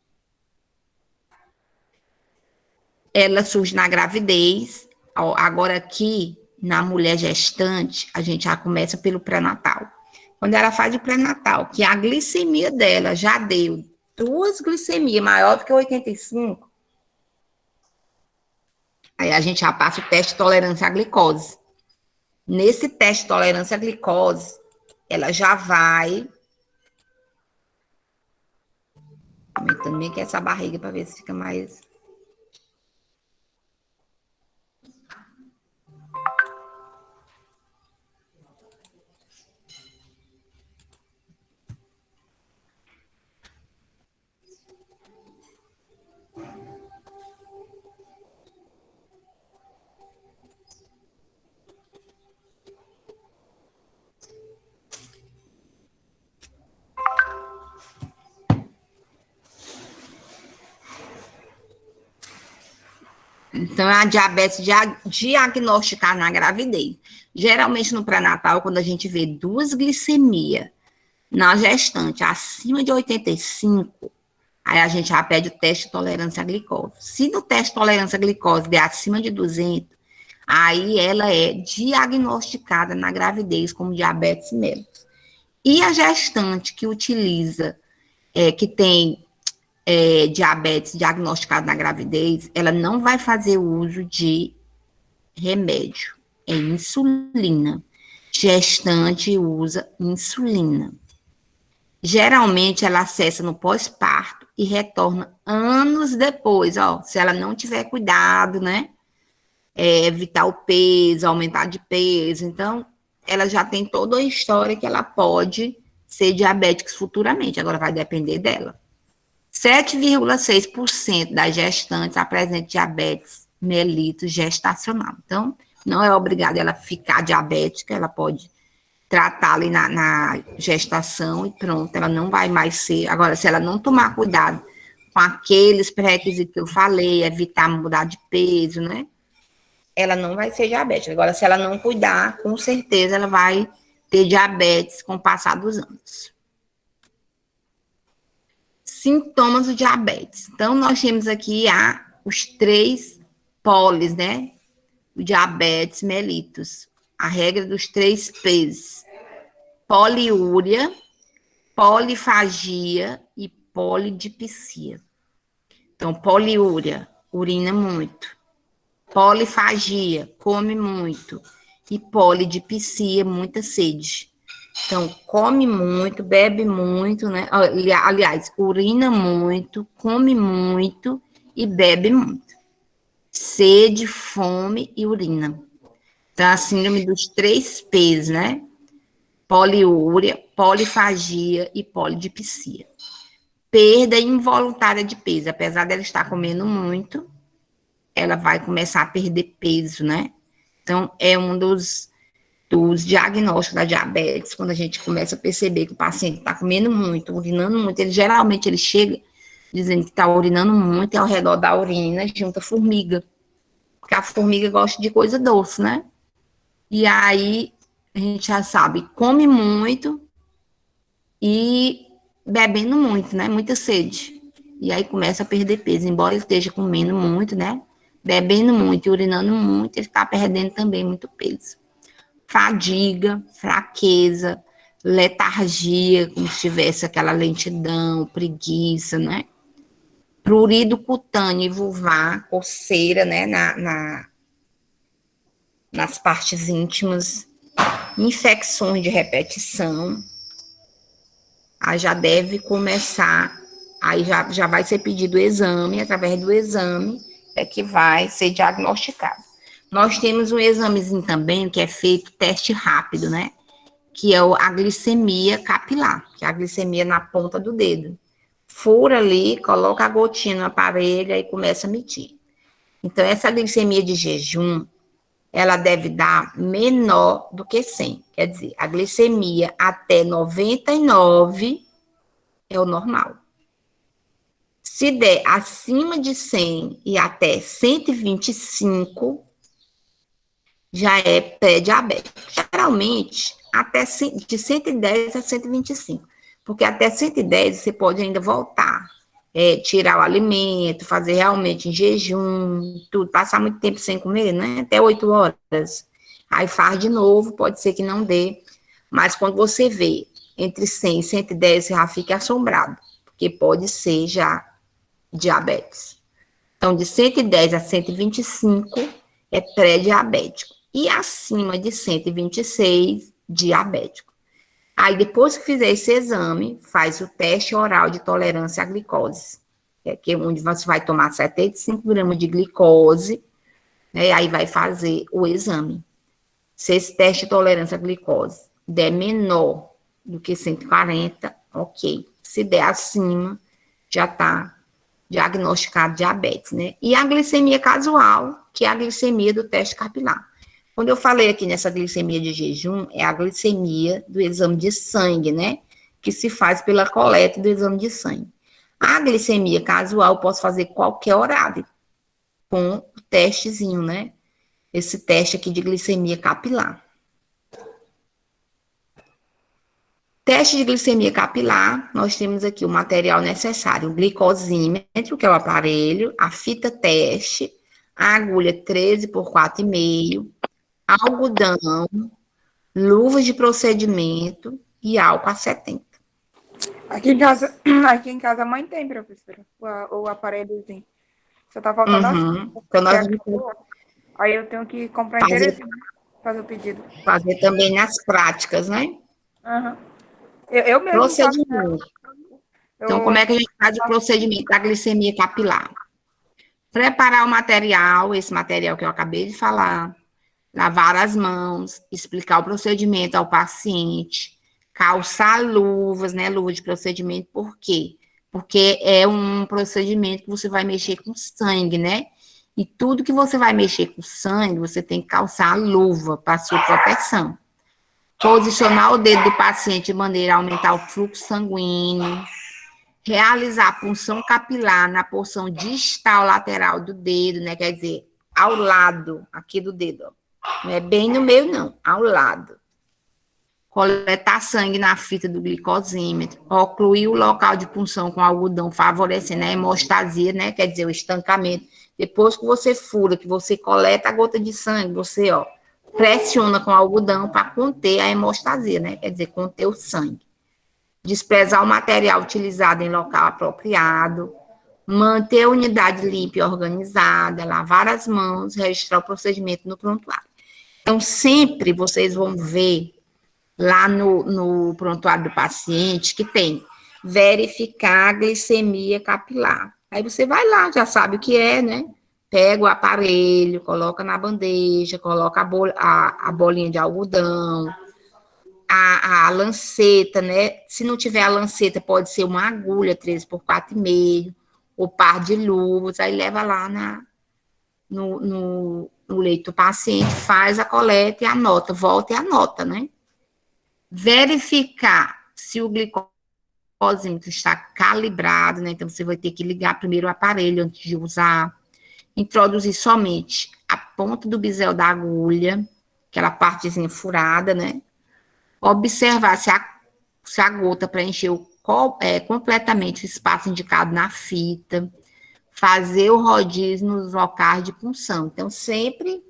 Speaker 2: Ela surge na gravidez. Agora aqui, na mulher gestante, a gente já começa pelo pré-natal. Quando ela faz o pré-natal, que a glicemia dela já deu 2 glicemias maior do que 85, aí a gente já passa o teste de tolerância à glicose. Nesse teste de tolerância à glicose, ela já vai... Aumentando bem aqui essa barriga para ver se fica mais... Então, é a diabetes diagnosticada na gravidez. Geralmente, no pré-natal, quando a gente vê 2 glicemias na gestante acima de 85, aí a gente já pede o teste de tolerância à glicose. Se no teste de tolerância à glicose der acima de 200, aí ela é diagnosticada na gravidez como diabetes mellitus. E a gestante que utiliza, que tem diabetes diagnosticado na gravidez, ela não vai fazer uso de remédio, é insulina. Gestante usa insulina. Geralmente, ela acessa no pós-parto e retorna anos depois, ó, se ela não tiver cuidado, né? Evitar o peso, aumentar de peso. Então, ela já tem toda a história que ela pode ser diabética futuramente. Agora, vai depender dela. 7,6% das gestantes apresentam diabetes mellitus gestacional. Então, não é obrigada ela ficar diabética, ela pode tratar ali na gestação e pronto, ela não vai mais ser. Agora, se ela não tomar cuidado com aqueles pré-requisitos que eu falei, evitar mudar de peso, né? Ela não vai ser diabética. Agora, se ela não cuidar, com certeza ela vai ter diabetes com o passar dos anos. Sintomas do diabetes. Então, nós temos aqui os 3 polis, né? O diabetes mellitus. A regra dos 3 P's. Poliúria, polifagia e polidipsia. Então, poliúria, urina muito. Polifagia, come muito. E polidipsia, muita sede. Então, come muito, bebe muito, né? Aliás, urina muito, come muito e bebe muito. Sede, fome e urina. Então, a síndrome dos 3 P's, né? Poliúria, polifagia e polidipsia. Perda involuntária de peso. Apesar dela estar comendo muito, ela vai começar a perder peso, né? Então, é um dos diagnósticos da diabetes, quando a gente começa a perceber que o paciente está comendo muito, urinando muito, geralmente ele chega dizendo que está urinando muito, e ao redor da urina junta formiga. porque a formiga gosta de coisa doce, né? E aí, a gente já sabe, come muito e bebendo muito, né? Muita sede. E aí começa a perder peso, embora ele esteja comendo muito, né? Bebendo muito e urinando muito, ele está perdendo também muito peso. Fadiga, fraqueza, letargia, como se tivesse aquela lentidão, preguiça, né? Prurido cutâneo e vulvar, coceira, né? Nas partes íntimas, infecções de repetição, aí já deve começar, aí já vai ser pedido o exame, através do exame é que vai ser diagnosticado. Nós temos um examezinho também, que é feito teste rápido, né? Que é a glicemia capilar, que é a glicemia na ponta do dedo. Fura ali, coloca a gotinha no aparelho e começa a medir. Então, essa glicemia de jejum, ela deve dar menor do que 100. Quer dizer, a glicemia até 99 é o normal. Se der acima de 100 e até 125, já é pré-diabético. Geralmente, até de 110 a 125. Porque até 110 você pode ainda voltar. Tirar o alimento, fazer realmente em jejum, tudo, passar muito tempo sem comer, né? Até 8 horas. Aí faz de novo, pode ser que não dê. Mas quando você vê entre 100 e 110, você já fica assombrado. Porque pode ser já diabetes. Então, de 110 a 125 é pré-diabético. E acima de 126, diabético. Aí, depois que fizer esse exame, faz o teste oral de tolerância à glicose, que é onde você vai tomar 75 gramas de glicose, né, aí vai fazer o exame. Se esse teste de tolerância à glicose der menor do que 140, ok. Se der acima, já está diagnosticado diabetes, né? E a glicemia casual, que é a glicemia do teste capilar. Quando eu falei aqui nessa glicemia de jejum, é a glicemia do exame de sangue, né? Que se faz pela coleta do exame de sangue. A glicemia casual eu posso fazer qualquer horário com o testezinho, né? Esse teste aqui de glicemia capilar. Teste de glicemia capilar, nós temos aqui o material necessário, o glicosímetro, que é o aparelho, a fita teste, a agulha 13 por 4,5, algodão, luvas de procedimento e álcool a 70.
Speaker 3: Aqui em casa a mãe tem, professora, o aparelhozinho. Só tá faltando
Speaker 2: Então, nós vamos
Speaker 3: aí eu tenho que comprar
Speaker 2: fazer,
Speaker 3: interessante, fazer o pedido.
Speaker 2: fazer também nas práticas, né?
Speaker 3: Uhum. Eu mesmo faço, né?
Speaker 2: Procedimento. Então, como é que a gente faz o procedimento da glicemia capilar? Preparar o material, esse material que eu acabei de falar, lavar as mãos, explicar o procedimento ao paciente, calçar luvas, né, luva de procedimento, por quê? Porque é um procedimento que você vai mexer com sangue, né? E tudo que você vai mexer com sangue, você tem que calçar a luva para sua proteção. Posicionar o dedo do paciente de maneira a aumentar o fluxo sanguíneo, realizar a punção capilar na porção distal lateral do dedo, né? Quer dizer, ao lado aqui do dedo, ó. Não é bem no meio, não, ao lado. Coletar sangue na fita do glicosímetro, ocluir o local de punção com algodão, favorecendo a hemostasia, né? Quer dizer, o estancamento. Depois que você fura, que você coleta a gota de sangue, você, ó, pressiona com algodão para conter a hemostasia, né? Quer dizer, conter o sangue. Desprezar o material utilizado em local apropriado, manter a unidade limpa e organizada, lavar as mãos, registrar o procedimento no prontuário. Então, sempre vocês vão ver lá no prontuário do paciente que tem verificar a glicemia capilar. Aí você vai lá, já sabe o que é, né? Pega o aparelho, coloca na bandeja, coloca a bolinha de algodão, a lanceta, né? Se não tiver a lanceta, pode ser uma agulha 13 por 4,5, ou par de luvas, aí leva lá no leito do paciente, faz a coleta e anota, volta e anota, né? Verificar se o glicosímetro está calibrado, né? Então, você vai ter que ligar primeiro o aparelho antes de usar. Introduzir somente a ponta do bisel da agulha, aquela partezinha furada, né? Observar se a gota preencheu completamente o espaço indicado na fita, fazer o rodízio nos locais de punção. Então, sempre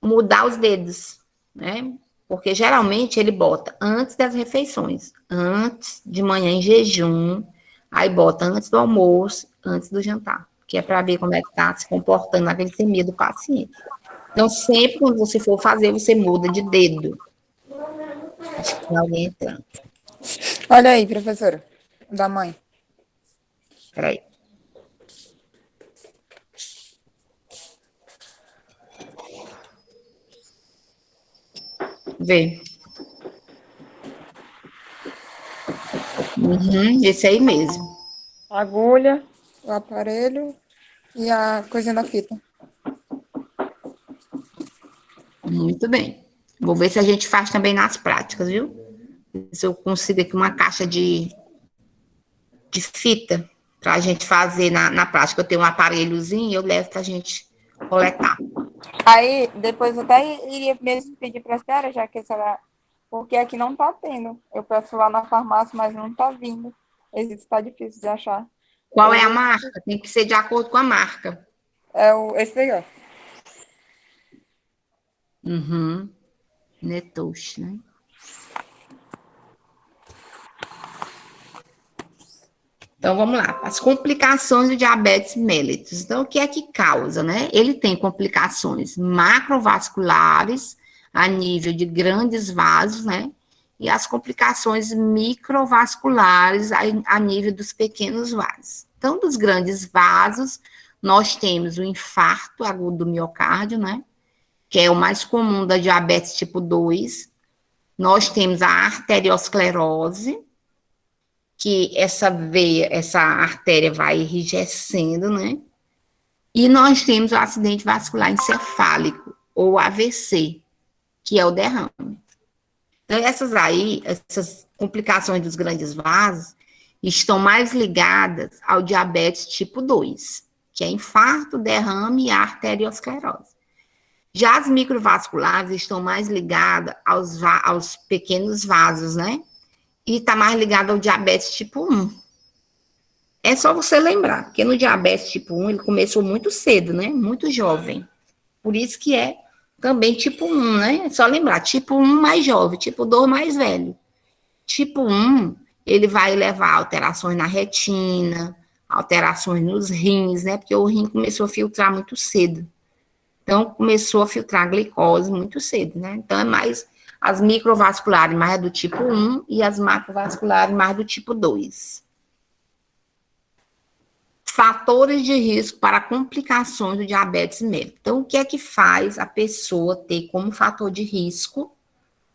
Speaker 2: mudar os dedos, né? Porque geralmente ele bota antes das refeições, antes de manhã em jejum, aí bota antes do almoço, antes do jantar, que é para ver como é que está se comportando a glicemia do paciente. Então, sempre quando você for fazer, você muda de dedo. Acho que tem alguém entrando.
Speaker 3: Olha aí, professora, da mãe.
Speaker 2: Peraí. Vê. Esse aí mesmo.
Speaker 3: A agulha, o aparelho e a coisinha da fita.
Speaker 2: Muito bem. Vou ver se a gente faz também nas práticas, viu? Se eu consigo aqui uma caixa de fita para a gente fazer na prática. Eu tenho um aparelhozinho e eu levo para a gente coletar.
Speaker 3: Aí, depois eu até iria mesmo pedir para a senhora, já que a senhora... Porque aqui não tá tendo. Eu peço lá na farmácia, mas não tá vindo. Está difícil de achar.
Speaker 2: Qual é a marca? Tem que ser de acordo com a marca.
Speaker 3: Esse daí, ó.
Speaker 2: Netouche, né? Então, vamos lá. As complicações do diabetes mellitus. Então, o que é que causa, né? Ele tem complicações macrovasculares, a nível de grandes vasos, né? E as complicações microvasculares a nível dos pequenos vasos. Então, dos grandes vasos, nós temos o infarto agudo do miocárdio, né? Que é o mais comum da diabetes tipo 2. Nós temos a arteriosclerose, que essa veia, essa artéria vai enrijecendo, né? E nós temos o acidente vascular encefálico, ou AVC, que é o derrame. Então, essas complicações dos grandes vasos, estão mais ligadas ao diabetes tipo 2, que é infarto, derrame e arteriosclerose. Já as microvasculares estão mais ligadas aos pequenos vasos, né? E está mais ligado ao diabetes tipo 1. É só você lembrar, porque no diabetes tipo 1 ele começou muito cedo, né? Muito jovem. Por isso que é também tipo 1, né? É só lembrar, tipo 1 mais jovem, tipo 2 mais velho. Tipo 1, ele vai levar alterações na retina, alterações nos rins, né? Porque o rim começou a filtrar muito cedo. Então, começou a filtrar a glicose muito cedo, né? Então, é mais as microvasculares mais do tipo 1 e as macrovasculares mais do tipo 2. Fatores de risco para complicações do diabetes mellitus. Então, o que é que faz a pessoa ter como fator de risco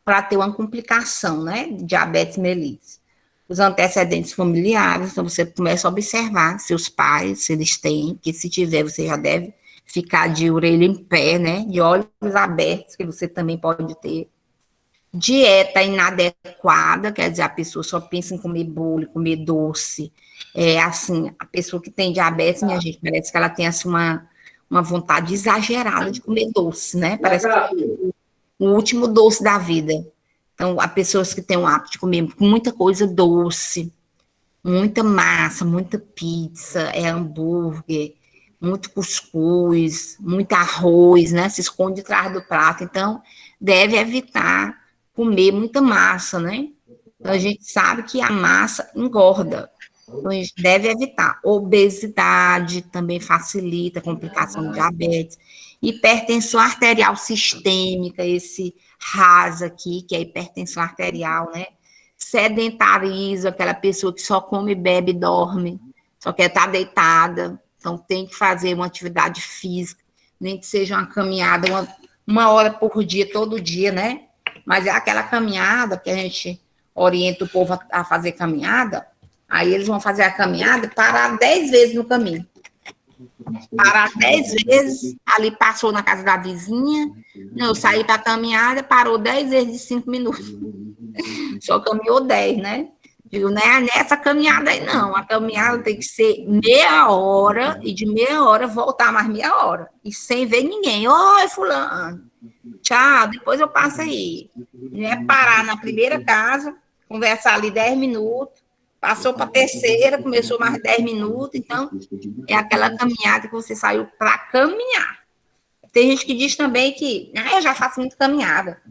Speaker 2: para ter uma complicação, né, de diabetes mellitus? Os antecedentes familiares, então você começa a observar seus pais, se eles têm, que se tiver, você já deve ficar de orelha em pé, né, de olhos abertos, que você também pode ter. Dieta inadequada, quer dizer, a pessoa só pensa em comer bolo, comer doce. Assim, a pessoa que tem diabetes, minha gente, parece que ela tem assim, uma vontade exagerada de comer doce, né? Parece que é o último doce da vida. Então, há pessoas que têm o hábito de comer muita coisa doce, muita massa, muita pizza, hambúrguer, muito cuscuz, muito arroz, né? Se esconde atrás do prato. Então, deve evitar comer muita massa, né? Então, a gente sabe que a massa engorda. Então, a gente deve evitar. Obesidade também facilita a complicação do diabetes. Hipertensão arterial sistêmica, esse RAS aqui, que é hipertensão arterial, né? Sedentarismo, aquela pessoa que só come, bebe e dorme, só quer estar deitada. Então, tem que fazer uma atividade física, nem que seja uma caminhada, uma hora por dia, todo dia, né? Mas é aquela caminhada que a gente orienta o povo a fazer caminhada, aí eles vão fazer a caminhada e parar 10 vezes no caminho. Parar 10 vezes, ali passou na casa da vizinha, não, saí para a caminhada, parou 10 vezes de 5 minutos. Só caminhou 10, né? Digo, não é nessa caminhada aí, não. A caminhada tem que ser meia hora e de meia hora voltar mais meia hora. E sem ver ninguém. Oi, fulano. Tchau, depois eu passo aí. Não é parar na primeira casa, conversar ali 10 minutos, passou para a terceira, começou mais 10 minutos. Então, é aquela caminhada que você saiu para caminhar. Tem gente que diz também que eu já faço muito caminhada.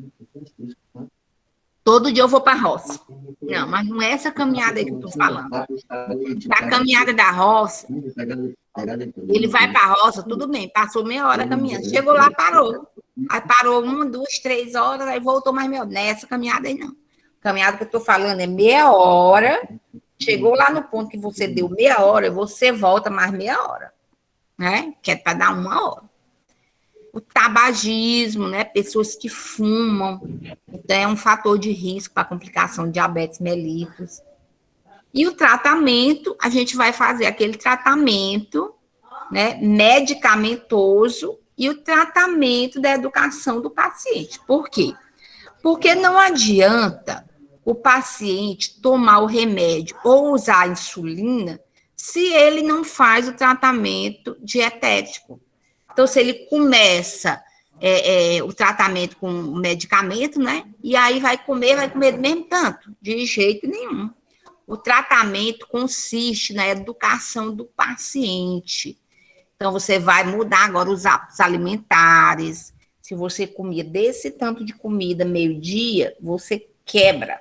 Speaker 2: Todo dia eu vou para a roça. Não, mas não é essa caminhada aí que eu estou falando. A caminhada da roça, ele vai para a roça, tudo bem, passou meia hora caminhando. Chegou lá, parou. Aí parou 1, 2, 3 horas, aí voltou mais meia hora. Não é essa caminhada aí, não. A caminhada que eu estou falando é meia hora. Chegou lá no ponto que você deu meia hora, você volta mais meia hora. Né? Que é para dar 1 hora. O tabagismo, né? Pessoas que fumam, então é um fator de risco para complicação de diabetes mellitus. E o tratamento, a gente vai fazer aquele tratamento, né, medicamentoso e o tratamento da educação do paciente. Por quê? Porque não adianta o paciente tomar o remédio ou usar a insulina se ele não faz o tratamento dietético. Então, se ele começa o tratamento com o medicamento, né? E aí vai comer do mesmo tanto, de jeito nenhum. O tratamento consiste na educação do paciente. Então, você vai mudar agora os hábitos alimentares. Se você comia desse tanto de comida meio-dia, você quebra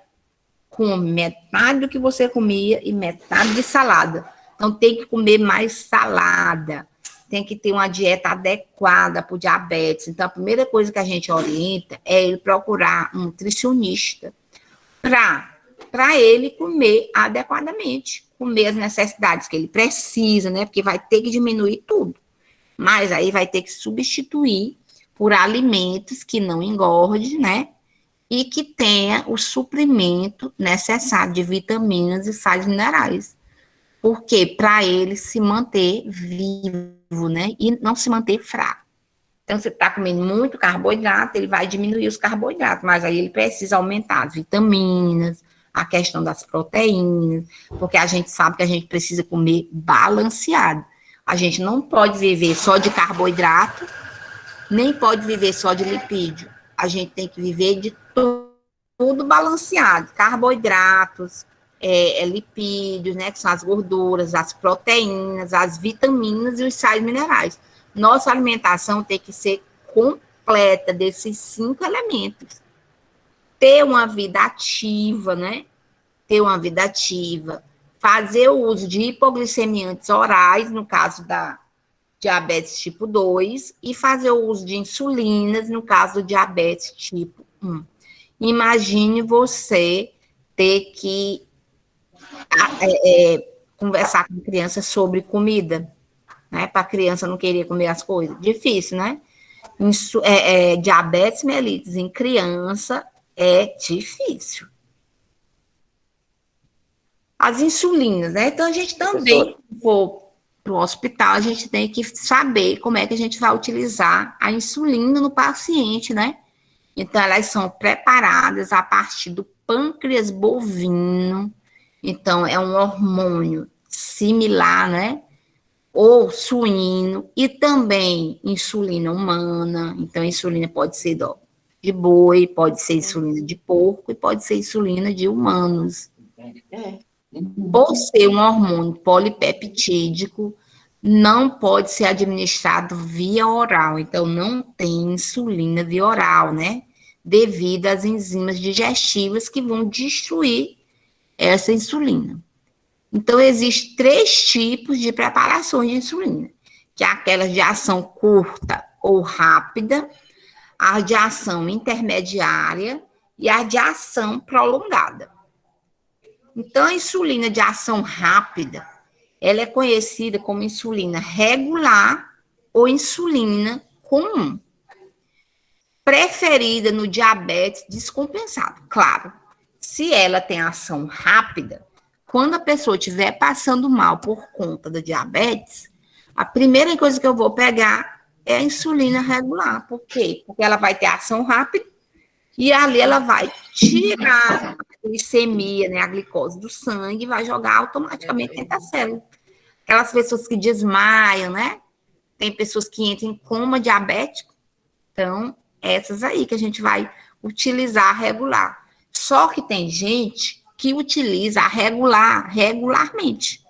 Speaker 2: com metade do que você comia e metade de salada. Então, tem que comer mais salada. Tem que ter uma dieta adequada para o diabetes. Então, a primeira coisa que a gente orienta é ele procurar um nutricionista para ele comer adequadamente, comer as necessidades que ele precisa, né? Porque vai ter que diminuir tudo. Mas aí vai ter que substituir por alimentos que não engordem, né? E que tenha o suprimento necessário de vitaminas e sais minerais. Porque para ele se manter vivo, né? E não se manter fraco. Então, você está comendo muito carboidrato, ele vai diminuir os carboidratos, mas aí ele precisa aumentar as vitaminas, a questão das proteínas, porque a gente sabe que a gente precisa comer balanceado. A gente não pode viver só de carboidrato, nem pode viver só de lipídio. A gente tem que viver de tudo balanceado, carboidratos, lipídios, né, que são as gorduras, as proteínas, as vitaminas e os sais minerais. Nossa alimentação tem que ser completa desses 5 elementos. Ter uma vida ativa, né? Ter uma vida ativa. Fazer o uso de hipoglicemiantes orais, no caso da diabetes tipo 2, e fazer o uso de insulinas, no caso do diabetes tipo 1. Imagine você ter que conversar com a criança sobre comida, né? Para a criança não querer comer as coisas. Difícil, né? Diabetes mellitus em criança é difícil. As insulinas, né? Então, a gente também, for para o hospital, a gente tem que saber como é que a gente vai utilizar a insulina no paciente, né? Então, elas são preparadas a partir do pâncreas bovino. Então, é um hormônio similar, né? Ou suíno, e também insulina humana. Então, insulina pode ser de boi, pode ser insulina de porco e pode ser insulina de humanos. Por ser um hormônio polipeptídico, não pode ser administrado via oral. Então, não tem insulina via oral, né? Devido às enzimas digestivas que vão destruir essa insulina. Então, existem 3 tipos de preparações de insulina, que é aquelas de ação curta ou rápida, a de ação intermediária e a de ação prolongada. Então, a insulina de ação rápida, ela é conhecida como insulina regular ou insulina comum, preferida no diabetes descompensado. Claro, se ela tem ação rápida, quando a pessoa estiver passando mal por conta da diabetes, a primeira coisa que eu vou pegar é a insulina regular. Por quê? Porque ela vai ter ação rápida e ali ela vai tirar glicemia, né, a glicose do sangue, vai jogar automaticamente dentro da célula. Aquelas pessoas que desmaiam, né? Tem pessoas que entram em coma diabético. Então, essas aí que a gente vai utilizar regular. Só que tem gente que utiliza a regular regularmente.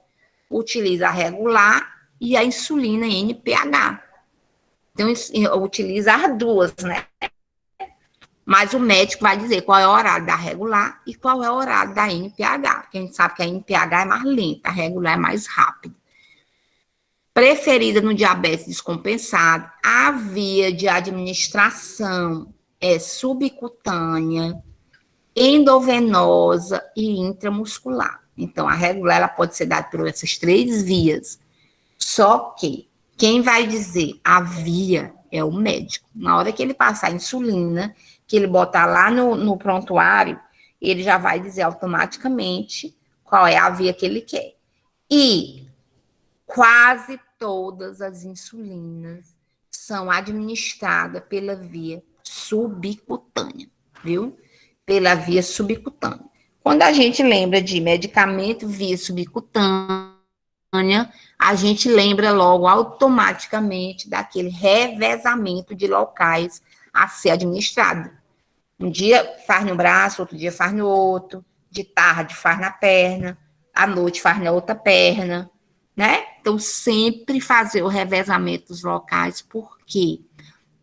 Speaker 2: Utiliza a regular e a insulina NPH. Então, utiliza as duas, né? Mas o médico vai dizer qual é o horário da regular e qual é o horário da NPH. Porque a gente sabe que a NPH é mais lenta, a regular é mais rápida. Preferida no diabetes descompensado, a via de administração é subcutânea, endovenosa e intramuscular. Então, a regular ela pode ser dada por essas 3 vias. Só que quem vai dizer a via é o médico. Na hora que ele passar a insulina, que ele botar lá no prontuário, ele já vai dizer automaticamente qual é a via que ele quer. E quase todas as insulinas são administradas pela via subcutânea, viu? Pela via subcutânea. Quando a gente lembra de medicamento via subcutânea, a gente lembra logo automaticamente daquele revezamento de locais a ser administrado. Um dia faz no braço, outro dia faz no outro, de tarde faz na perna, à noite faz na outra perna, né? Então, sempre fazer o revezamento dos locais, por quê?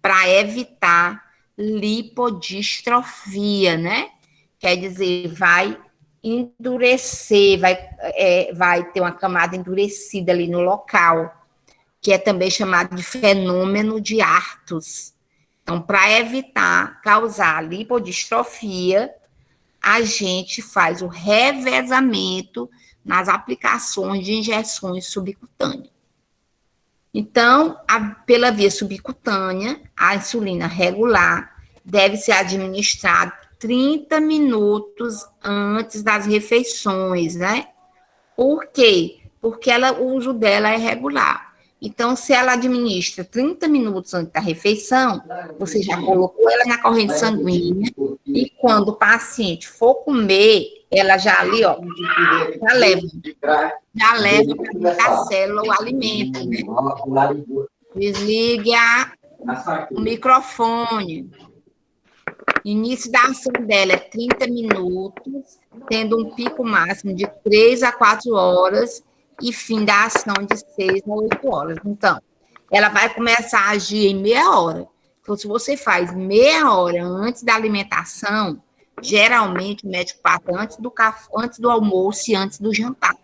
Speaker 2: Para evitar lipodistrofia, né? Quer dizer, vai endurecer, vai ter uma camada endurecida ali no local, que é também chamado de fenômeno de Arthus. Então, para evitar causar lipodistrofia, a gente faz o revezamento nas aplicações de injeções subcutâneas. Então, pela via subcutânea, a insulina regular deve ser administrada 30 minutos antes das refeições, né? Por quê? Porque o uso dela é regular. Então, se ela administra 30 minutos antes da refeição, você já colocou ela na corrente sanguínea e quando o paciente for comer, ela já ali, ó, já leva para dentro da célula o alimento, né? Desligue o microfone. Início da ação dela é 30 minutos, tendo um pico máximo de 3 a 4 horas e fim da ação de 6 a 8 horas. Então, ela vai começar a agir em meia hora. Então, se você faz meia hora antes da alimentação, geralmente o médico passa antes do almoço e antes do jantar.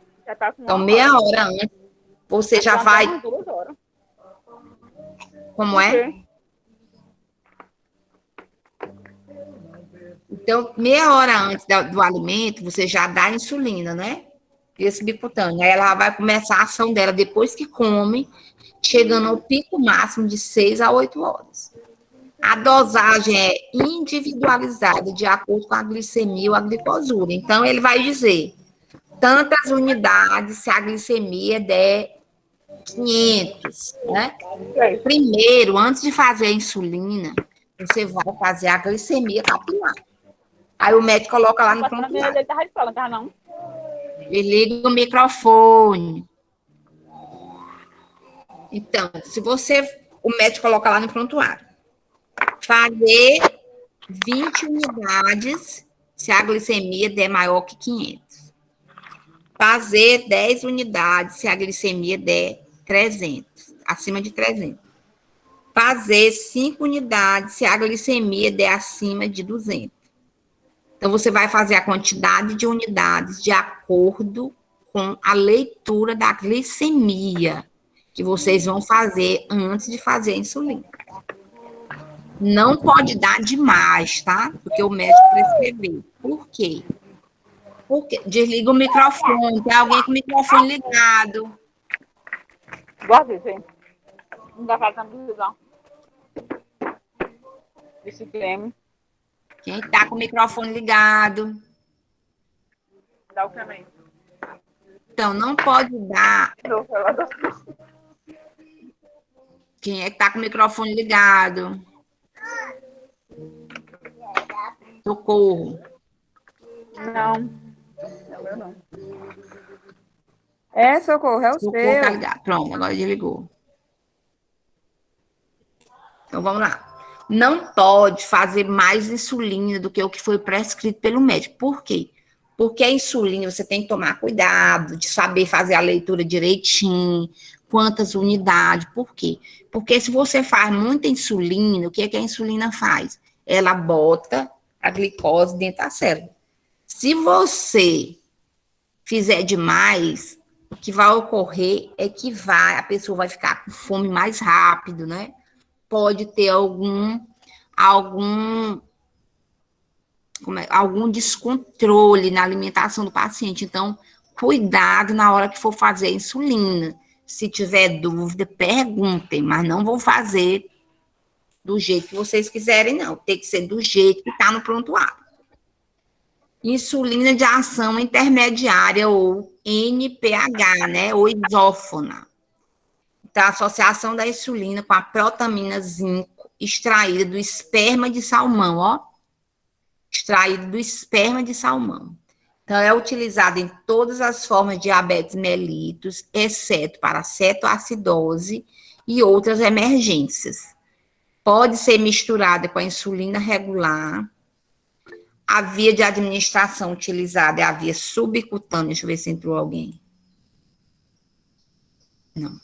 Speaker 2: Então, meia hora antes, você já vai... Como é? Então, meia hora antes do alimento, você já dá a insulina, né? Via subcutânea. Aí ela vai começar a ação dela depois que come, chegando ao pico máximo de 6 a 8 horas. A dosagem é individualizada de acordo com a glicemia ou a glicosura. Então, ele vai dizer tantas unidades se a glicemia der 500, né? Primeiro, antes de fazer a insulina, você vai fazer a glicemia capilar. Aí o médico coloca lá no prontuário. Desliga o microfone. Então, o médico coloca lá no prontuário. Fazer 20 unidades se a glicemia der maior que 500. Fazer 10 unidades se a glicemia der 300, acima de 300. Fazer 5 unidades se a glicemia der acima de 200. Então, você vai fazer a quantidade de unidades de acordo com a leitura da glicemia que vocês vão fazer antes de fazer a insulina. Não pode dar demais, tá? Porque o médico prescreveu. Por quê? Porque desliga o microfone, tem alguém com o microfone ligado.
Speaker 7: Guarda, gente. Não dá pra televisão. Esse creme.
Speaker 2: Quem tá com o microfone ligado?
Speaker 7: Dá o creme.
Speaker 2: Então, não pode dar. Quem é que tá com o microfone ligado? Socorro.
Speaker 3: Não, é o meu não. É, Socorro, é o
Speaker 2: Socorro tá
Speaker 3: seu.
Speaker 2: ligado. Pronto, agora desligou. Então, vamos lá. Não pode fazer mais insulina do que o que foi prescrito pelo médico. Por quê? Porque a insulina você tem que tomar cuidado de saber fazer a leitura direitinho, quantas unidades. Por quê? Porque se você faz muita insulina, o que é que a insulina faz? Ela bota a glicose dentro da célula. Se você fizer demais, o que vai ocorrer é que a pessoa vai ficar com fome mais rápido, né? Pode ter algum descontrole na alimentação do paciente. Então, cuidado na hora que for fazer a insulina. Se tiver dúvida, perguntem, mas não vão fazer do jeito que vocês quiserem, não. Tem que ser do jeito que está no prontuário. Insulina de ação intermediária, ou NPH, né? Ou isófona. Então, a associação da insulina com a protamina zinco extraída do esperma de salmão, ó. Extraído do esperma de salmão. Então, é utilizado em todas as formas de diabetes mellitus, exceto para cetoacidose e outras emergências. Pode ser misturada com a insulina regular. A via de administração utilizada é a via subcutânea. Deixa eu ver se entrou alguém. Não.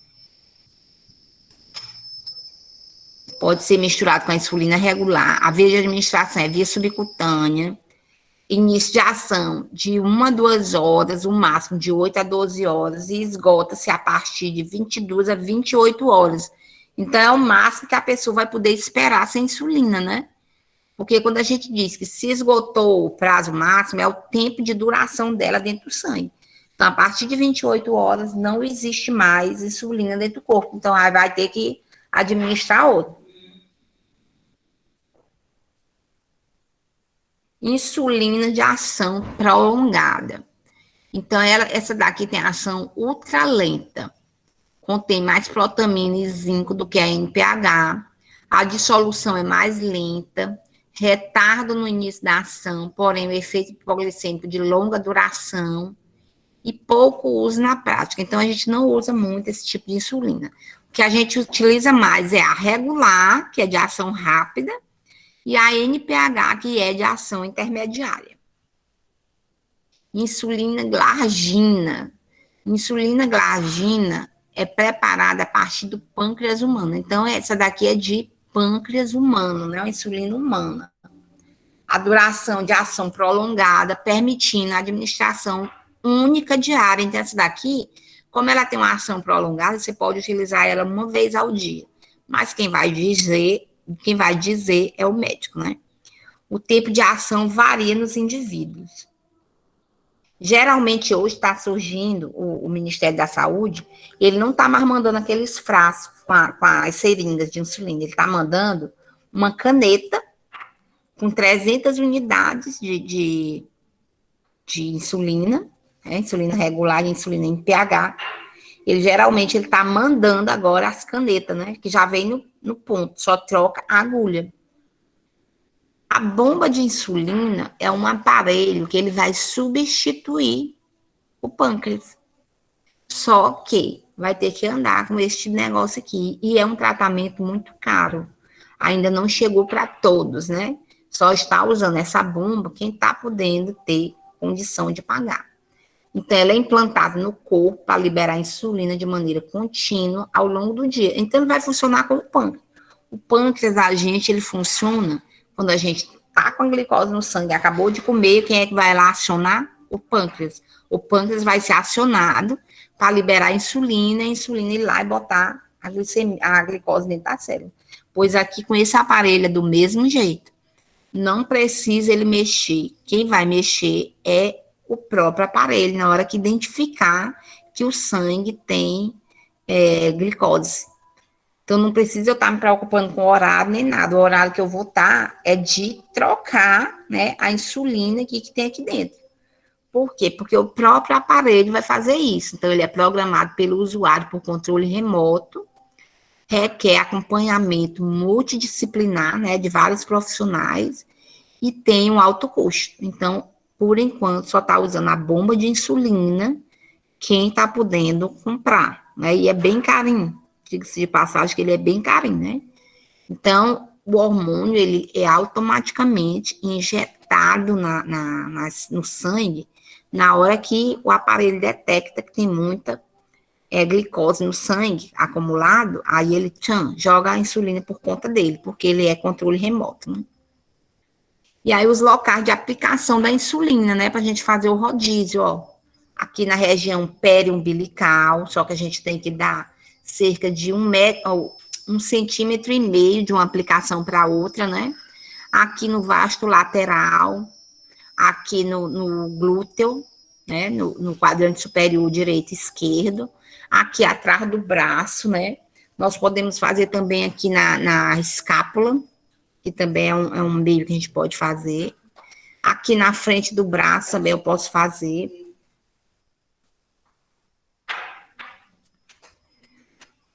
Speaker 2: Pode ser misturado com a insulina regular. A via de administração é via subcutânea. Início de ação de 1 a 2 horas, o máximo de 8 a 12 horas, e esgota-se a partir de 22 a 28 horas. Então, é o máximo que a pessoa vai poder esperar sem insulina, né? Porque quando a gente diz que se esgotou o prazo máximo, é o tempo de duração dela dentro do sangue. Então, a partir de 28 horas, não existe mais insulina dentro do corpo. Então, aí vai ter que administrar outra. Insulina de ação prolongada. Então, essa daqui tem ação ultralenta. Contém mais protamina e zinco do que a NPH. A dissolução é mais lenta. Retardo no início da ação, porém o efeito hipoglicêmico de longa duração. E pouco uso na prática. Então, a gente não usa muito esse tipo de insulina. O que a gente utiliza mais é a regular, que é de ação rápida, e a NPH, que é de ação intermediária. Insulina glargina. Insulina glargina é preparada a partir do pâncreas humano. Então, essa daqui é de pâncreas humano, né? Uma insulina humana. A duração de ação prolongada, permitindo a administração única diária. Então, essa daqui, como ela tem uma ação prolongada, você pode utilizar ela uma vez ao dia. Mas quem vai dizer é o médico, né? O tempo de ação varia nos indivíduos. Geralmente, hoje está surgindo o Ministério da Saúde, ele não está mais mandando aqueles frascos com as seringas de insulina, ele está mandando uma caneta com 300 unidades de insulina, né? Insulina regular e insulina em pH. Geralmente ele está mandando agora as canetas, né? Que já vem no ponto, só troca a agulha. A bomba de insulina é um aparelho que ele vai substituir o pâncreas. Só que vai ter que andar com esse negócio aqui. E é um tratamento muito caro. Ainda não chegou para todos, né? Só está usando essa bomba quem está podendo ter condição de pagar. Então, ela é implantada no corpo para liberar insulina de maneira contínua ao longo do dia. Então, ele vai funcionar como o pâncreas. O pâncreas, ele funciona quando a gente está com a glicose no sangue, acabou de comer, quem é que vai lá acionar? O pâncreas. O pâncreas vai ser acionado para liberar a insulina ir lá e botar a glicose dentro da célula. Pois aqui, com esse aparelho, é do mesmo jeito. Não precisa ele mexer. Quem vai mexer é o próprio aparelho, na hora que identificar que o sangue tem glicose. Então, não precisa eu estar me preocupando com o horário nem nada. O horário que eu vou estar é de trocar, né, a insulina que tem aqui dentro. Por quê? Porque o próprio aparelho vai fazer isso. Então, ele é programado pelo usuário por controle remoto, requer acompanhamento multidisciplinar, né, de vários profissionais e tem um alto custo. Então, por enquanto, só está usando a bomba de insulina quem está podendo comprar, né? E é bem carinho, diga-se de passagem que ele é bem carinho, né? Então, o hormônio, ele é automaticamente injetado no sangue na hora que o aparelho detecta que tem muita glicose no sangue acumulado, aí ele joga a insulina por conta dele, porque ele é controle remoto, né? E aí os locais de aplicação da insulina, né, pra gente fazer o rodízio, ó. Aqui na região periumbilical, só que a gente tem que dar cerca de 1,5 centímetro de uma aplicação para outra, né? Aqui no vasto lateral, aqui no glúteo, né? No quadrante superior direito e esquerdo, aqui atrás do braço, né? Nós podemos fazer também aqui na escápula, que também é um meio que a gente pode fazer. Aqui na frente do braço também eu posso fazer.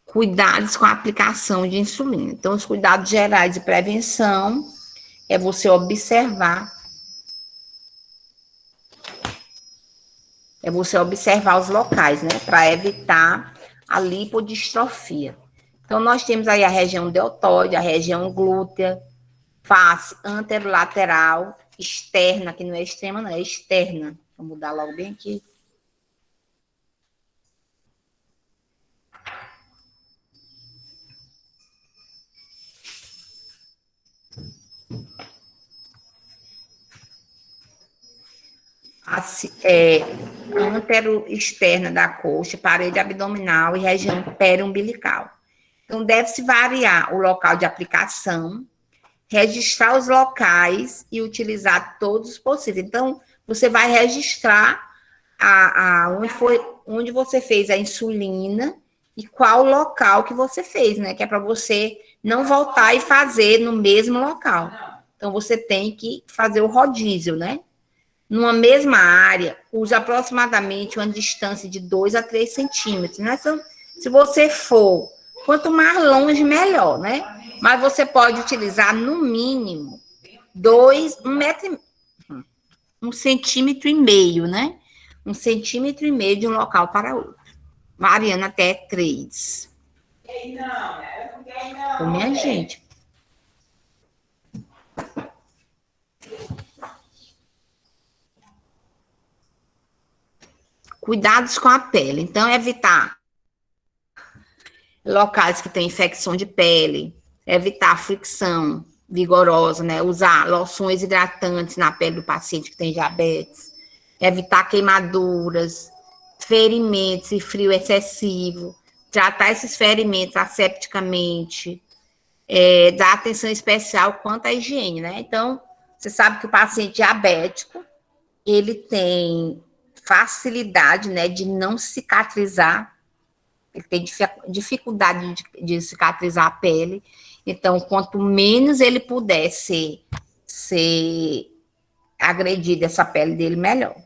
Speaker 2: Cuidados com a aplicação de insulina. Então, os cuidados gerais de prevenção é você observar. Os locais, né? Para evitar a lipodistrofia. Então, nós temos aí a região deltoide, a região glútea, face anterolateral, externa, que não é extrema, não, é externa. Vou mudar logo bem aqui. Antero-externa da coxa, parede abdominal e região periumbilical. Então, deve-se variar o local de aplicação, registrar os locais e utilizar todos os possíveis. Então, você vai registrar onde você fez a insulina e qual local que você fez, né? Que é para você não voltar e fazer no mesmo local. Então, você tem que fazer o rodízio, né? Numa mesma área, use aproximadamente uma distância de 2 a 3 centímetros, né? Então, se você for, quanto mais longe, melhor, né? Mas você pode utilizar, no mínimo, 1,5 centímetro, né? 1,5 centímetro de um local para outro. Variando até 3. Então, minha gente. Cuidados com a pele. Então, evitar locais que têm infecção de pele, evitar fricção vigorosa, né? Usar loções hidratantes na pele do paciente que tem diabetes, evitar queimaduras, ferimentos e frio excessivo, tratar esses ferimentos asepticamente, dar atenção especial quanto à higiene, né? Então, você sabe que o paciente diabético, ele tem facilidade, né, de não cicatrizar, ele tem dificuldade de cicatrizar a pele, então, quanto menos ele puder ser agredido, essa pele dele, melhor.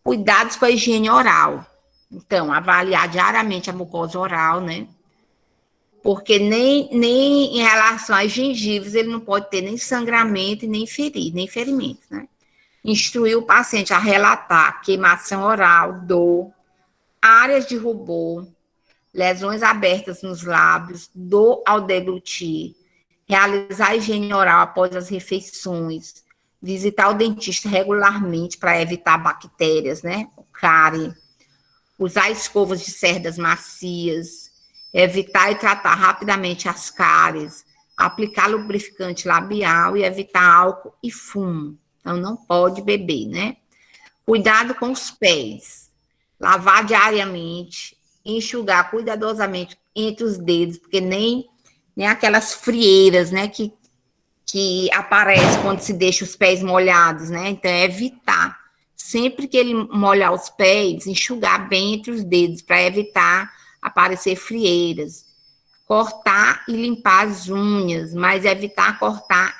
Speaker 2: Cuidados com a higiene oral, então, avaliar diariamente a mucosa oral, né, porque nem em relação às gengivas, ele não pode ter nem sangramento e nem ferimento, né. Instruir o paciente a relatar queimação oral, dor, áreas de rubor, lesões abertas nos lábios, dor ao deglutir, realizar a higiene oral após as refeições, visitar o dentista regularmente para evitar bactérias, né? O cárie, usar escovas de cerdas macias, evitar e tratar rapidamente as cáries, aplicar lubrificante labial e evitar álcool e fumo. Então, não pode beber, né? Cuidado com os pés. Lavar diariamente, enxugar cuidadosamente entre os dedos, porque nem aquelas frieiras, né, que aparecem quando se deixa os pés molhados, né? Então, é evitar. Sempre que ele molhar os pés, enxugar bem entre os dedos, para evitar aparecer frieiras. Cortar e limpar as unhas, mas evitar cortar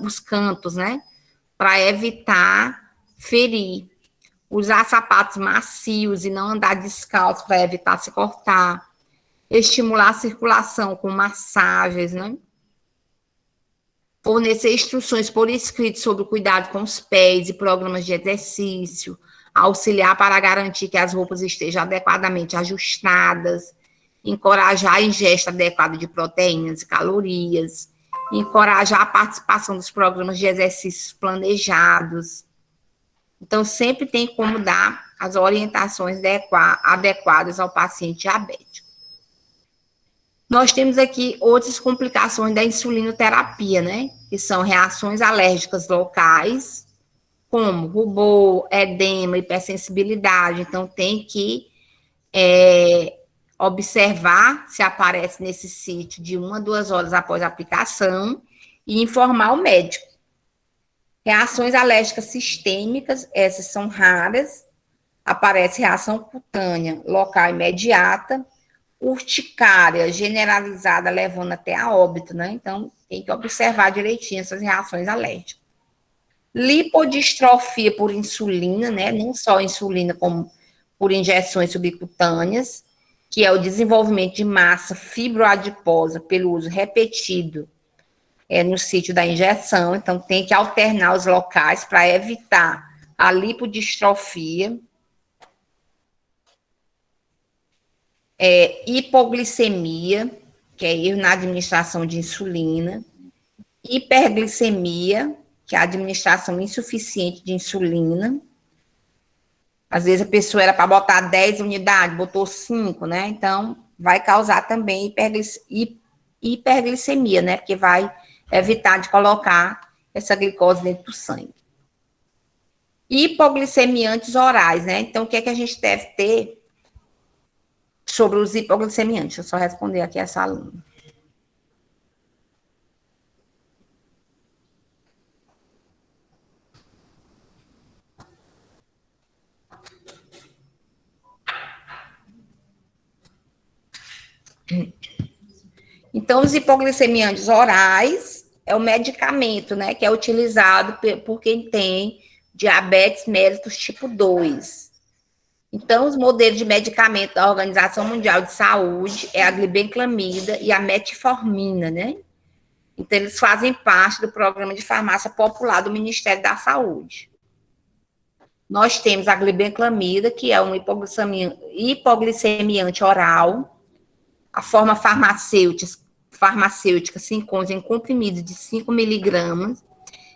Speaker 2: os cantos, né? Para evitar ferir. Usar sapatos macios e não andar descalço para evitar se cortar. Estimular a circulação com massagens, né? fornecer instruções por escrito sobre o cuidado com os pés e programas de exercício, auxiliar para garantir que as roupas estejam adequadamente ajustadas, encorajar a ingesta adequada de proteínas e calorias, encorajar a participação dos programas de exercícios planejados. Então, sempre tem como dar as orientações adequadas ao paciente diabético. Nós temos aqui outras complicações da insulinoterapia, né? Que são reações alérgicas locais, como rubor, edema, hipersensibilidade. Então, tem que observar se aparece nesse sítio de 1 a 2 horas após a aplicação e informar o médico. Reações alérgicas sistêmicas, essas são raras. Aparece reação cutânea local imediata, urticária generalizada, levando até a óbito, né? Então, tem que observar direitinho essas reações alérgicas. Lipodistrofia por insulina, né? Não só insulina, como por injeções subcutâneas, que é o desenvolvimento de massa fibroadiposa pelo uso repetido no sítio da injeção. Então, tem que alternar os locais para evitar a lipodistrofia. Hipoglicemia, que é erro na administração de insulina. Hiperglicemia, que é a administração insuficiente de insulina. Às vezes a pessoa era para botar 10 unidades, botou 5, né? Então, vai causar também hiperglicemia, né? Porque vai evitar de colocar essa glicose dentro do sangue. Hipoglicemiantes orais, né? Então, o que é que a gente deve ter sobre os hipoglicemiantes? Deixa eu só responder aqui essa aluna. Então, os hipoglicemiantes orais é o medicamento, né, que é utilizado por quem tem diabetes mellitus tipo 2. Então, os modelos de medicamento da Organização Mundial de Saúde é a glibenclamida e a metformina, né? Então, eles fazem parte do programa de farmácia popular do Ministério da Saúde. Nós temos a glibenclamida, que é um hipoglicemiante oral. A forma farmacêutica se encontra em comprimidos de 5 miligramas.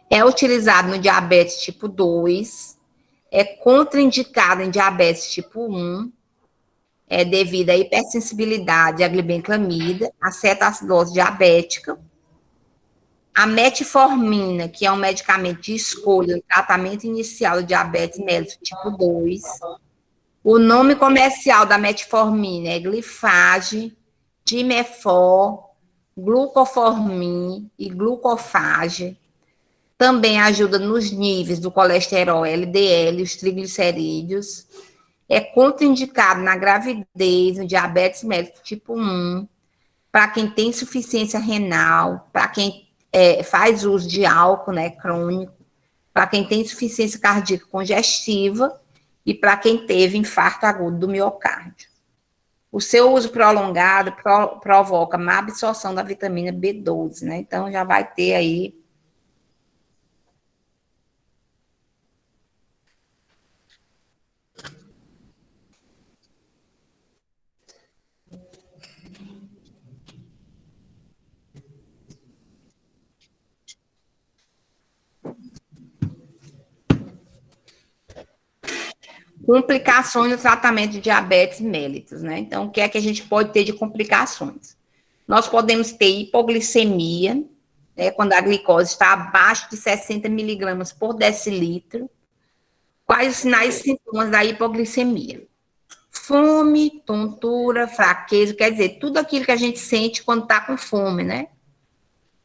Speaker 2: É utilizado no diabetes tipo 2. É contraindicado em diabetes tipo 1. Devido à hipersensibilidade à glibenclamida, à cetoacidose diabética. A metformina, que é um medicamento de escolha no tratamento inicial do diabetes mellitus tipo 2. O nome comercial da metformina é Glifage, Dimefor, Glucoformin e Glucofage. Também ajuda nos níveis do colesterol LDL, os triglicerídeos. É contraindicado na gravidez, no diabetes mellitus tipo 1, para quem tem insuficiência renal, para quem faz uso de álcool, né, crônico, para quem tem insuficiência cardíaca congestiva e para quem teve infarto agudo do miocárdio. O seu uso prolongado provoca má absorção da vitamina B12, né? Então, já vai ter aí complicações no tratamento de diabetes mellitus, né? Então, o que é que a gente pode ter de complicações? Nós podemos ter hipoglicemia, né, quando a glicose está abaixo de 60 miligramas por decilitro. Quais os sinais e sintomas da hipoglicemia? Fome, tontura, fraqueza, quer dizer, tudo aquilo que a gente sente quando está com fome, né?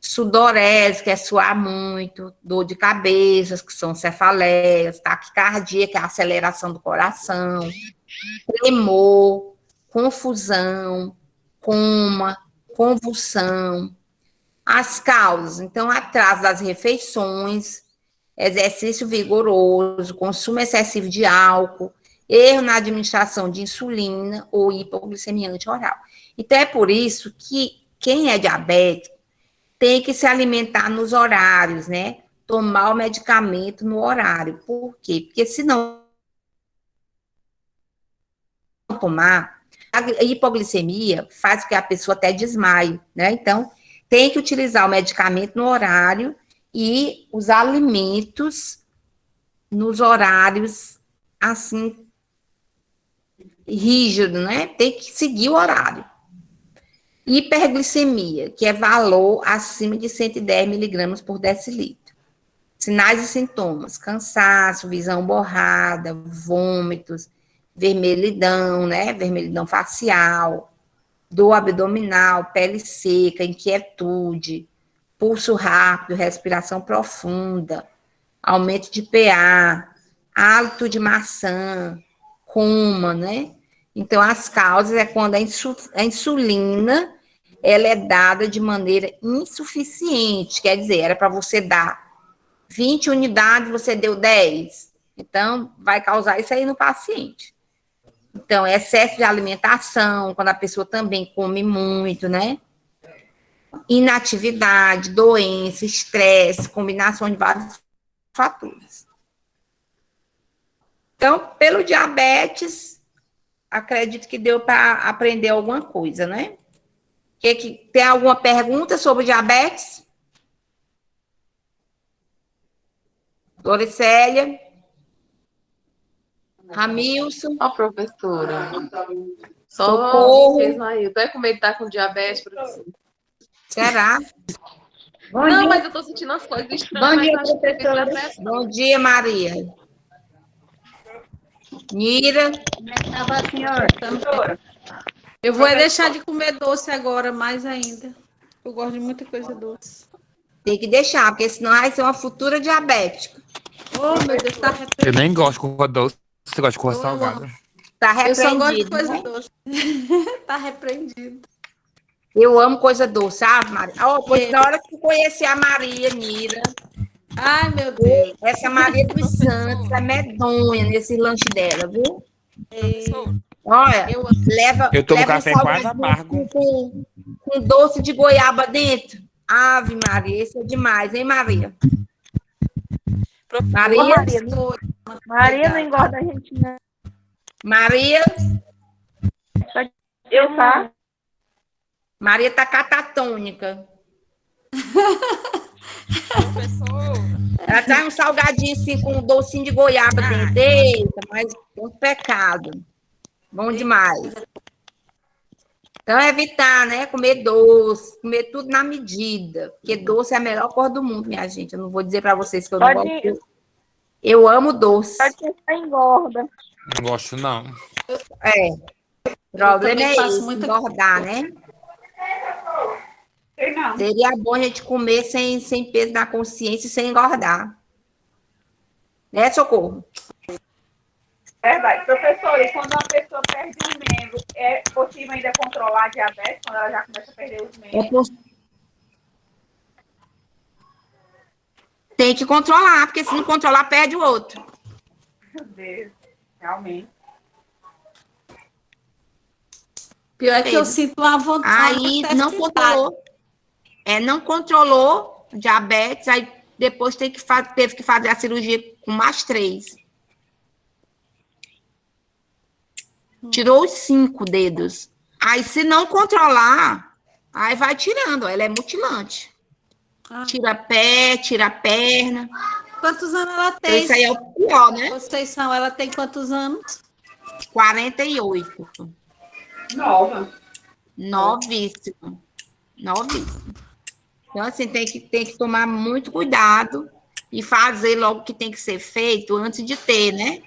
Speaker 2: Sudorese, que é suar muito, dor de cabeça, que são cefaleias, taquicardia, que é a aceleração do coração, tremor, confusão, coma, convulsão. As causas, então, atraso das refeições, exercício vigoroso, consumo excessivo de álcool, erro na administração de insulina ou hipoglicemiante oral. Então, é por isso que quem é diabético tem que se alimentar nos horários, né? Tomar o medicamento no horário. Por quê? Porque se não tomar, a hipoglicemia faz com que a pessoa até desmaie, né? Então, tem que utilizar o medicamento no horário e os alimentos nos horários, assim, rígido, né? Tem que seguir o horário. Hiperglicemia, que é valor acima de 110 miligramas por decilitro. Sinais e sintomas: cansaço, visão borrada, vômitos, vermelhidão, né? Vermelhidão facial, dor abdominal, pele seca, inquietude, pulso rápido, respiração profunda, aumento de pA, hálito de maçã, coma, né? Então, as causas é quando a insulina ela é dada de maneira insuficiente, quer dizer, era para você dar 20 unidades, você deu 10. Então, vai causar isso aí no paciente. Então, excesso de alimentação, quando a pessoa também come muito, né? Inatividade, doença, estresse, combinação de vários fatores. Então, pelo diabetes, acredito que deu para aprender alguma coisa, né? Tem alguma pergunta sobre diabetes? Gloricélia? Ramilson?
Speaker 1: Ó, professora. Só
Speaker 2: Socorro.
Speaker 1: mesmo aí. Eu tô com medo de estar com diabetes, professora.
Speaker 2: Será?
Speaker 1: Não, mas eu tô sentindo as coisas estranhas, mas eu acho que tem a pressão.
Speaker 2: Bom dia, Maria. Nira?
Speaker 4: Eu vou deixar de comer doce agora, mais ainda. Eu gosto de muita coisa doce.
Speaker 2: Tem que deixar, porque senão vai ser uma futura diabética.
Speaker 4: Oh, meu Deus, tá
Speaker 5: Eu
Speaker 4: repreendido.
Speaker 5: nem gosto de coisa doce. Você gosta de coisa
Speaker 4: Eu
Speaker 5: salgada.
Speaker 2: Tá
Speaker 4: Eu só gosto de
Speaker 2: repreendido,
Speaker 4: coisa
Speaker 2: né?
Speaker 4: doce. Tá repreendido.
Speaker 2: Eu amo coisa doce, sabe, Maria? Oh, pois na hora que eu conheci a Maria Nira,
Speaker 4: Ai, meu Deus.
Speaker 2: essa Maria dos Santos é medonha nesse lanche dela, viu? Olha,
Speaker 4: Eu
Speaker 2: leva
Speaker 5: tomo
Speaker 2: um
Speaker 5: café quase
Speaker 2: salgadinho
Speaker 5: amargo.
Speaker 2: com doce de goiaba dentro. Ave Maria, isso é demais, hein, Maria? Maria?
Speaker 3: Maria não engorda a gente, não.
Speaker 2: Maria?
Speaker 3: Eu tá.
Speaker 2: Maria tá catatônica. Ela traz um salgadinho assim com um docinho de goiaba dentro. Eita, mas é um pecado. Bom demais. Então, evitar, né? Comer doce, comer tudo na medida. Porque doce é a melhor coisa do mundo, minha gente. Eu não vou dizer para vocês que eu não gosto. Eu amo doce.
Speaker 3: Pode ser engorda.
Speaker 5: Não gosto, não.
Speaker 2: É. O problema é
Speaker 4: faço
Speaker 2: esse,
Speaker 4: muita
Speaker 2: engordar, né? Seria bom a gente comer sem peso na consciência e sem engordar. Né, Socorro?
Speaker 7: Verdade. Professor, e quando uma pessoa perde um membro, é possível ainda controlar a diabetes quando ela já começa a perder os membros?
Speaker 2: Tem que controlar, porque se não controlar, perde o outro.
Speaker 7: Meu Deus, realmente.
Speaker 4: Pior é que eu sinto uma vontade.
Speaker 2: Aí não controlou. Não controlou diabetes, aí depois teve que fazer a cirurgia com mais 3. Tirou os 5 dedos. Aí, se não controlar, aí vai tirando. Ela é mutilante. Tira pé, tira perna.
Speaker 4: Quantos anos ela
Speaker 2: Então,
Speaker 4: tem?
Speaker 2: isso aí é o pior, né?
Speaker 4: Vocês são, ela tem quantos anos?
Speaker 2: 48.
Speaker 7: Nova.
Speaker 2: Novíssimo. Então, assim, tem que tomar muito cuidado e fazer logo o que tem que ser feito antes de ter, né?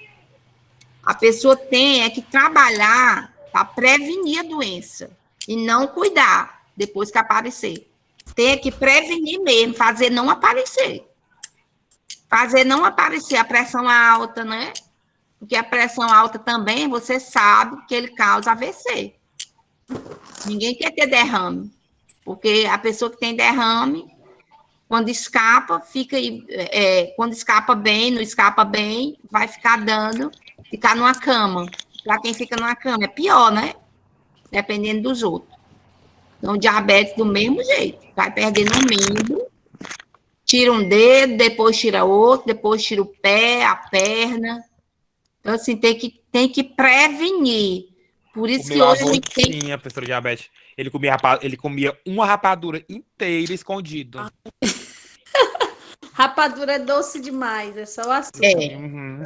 Speaker 2: A pessoa tem que trabalhar para prevenir a doença e não cuidar depois que aparecer. Tem que prevenir mesmo, fazer não aparecer. Fazer não aparecer a pressão alta, né? Porque a pressão alta também, você sabe que ele causa AVC. Ninguém quer ter derrame. Porque a pessoa que tem derrame, quando escapa, quando escapa bem, não escapa bem, vai ficar ficar numa cama. Para quem fica numa cama, é pior, né? Dependendo dos outros. Então, diabetes do mesmo jeito. Vai perdendo um membro, tira um dedo, depois tira outro, depois tira o pé, a perna. Então, assim, tem que prevenir. Por isso
Speaker 5: O
Speaker 2: que
Speaker 5: meu
Speaker 2: hoje a
Speaker 5: avô
Speaker 2: gente tem.
Speaker 5: tinha, professor diabetes. Ele comia uma rapadura inteira escondido.
Speaker 4: Rapadura é doce demais, é só o açúcar.
Speaker 2: É,
Speaker 5: Uhum.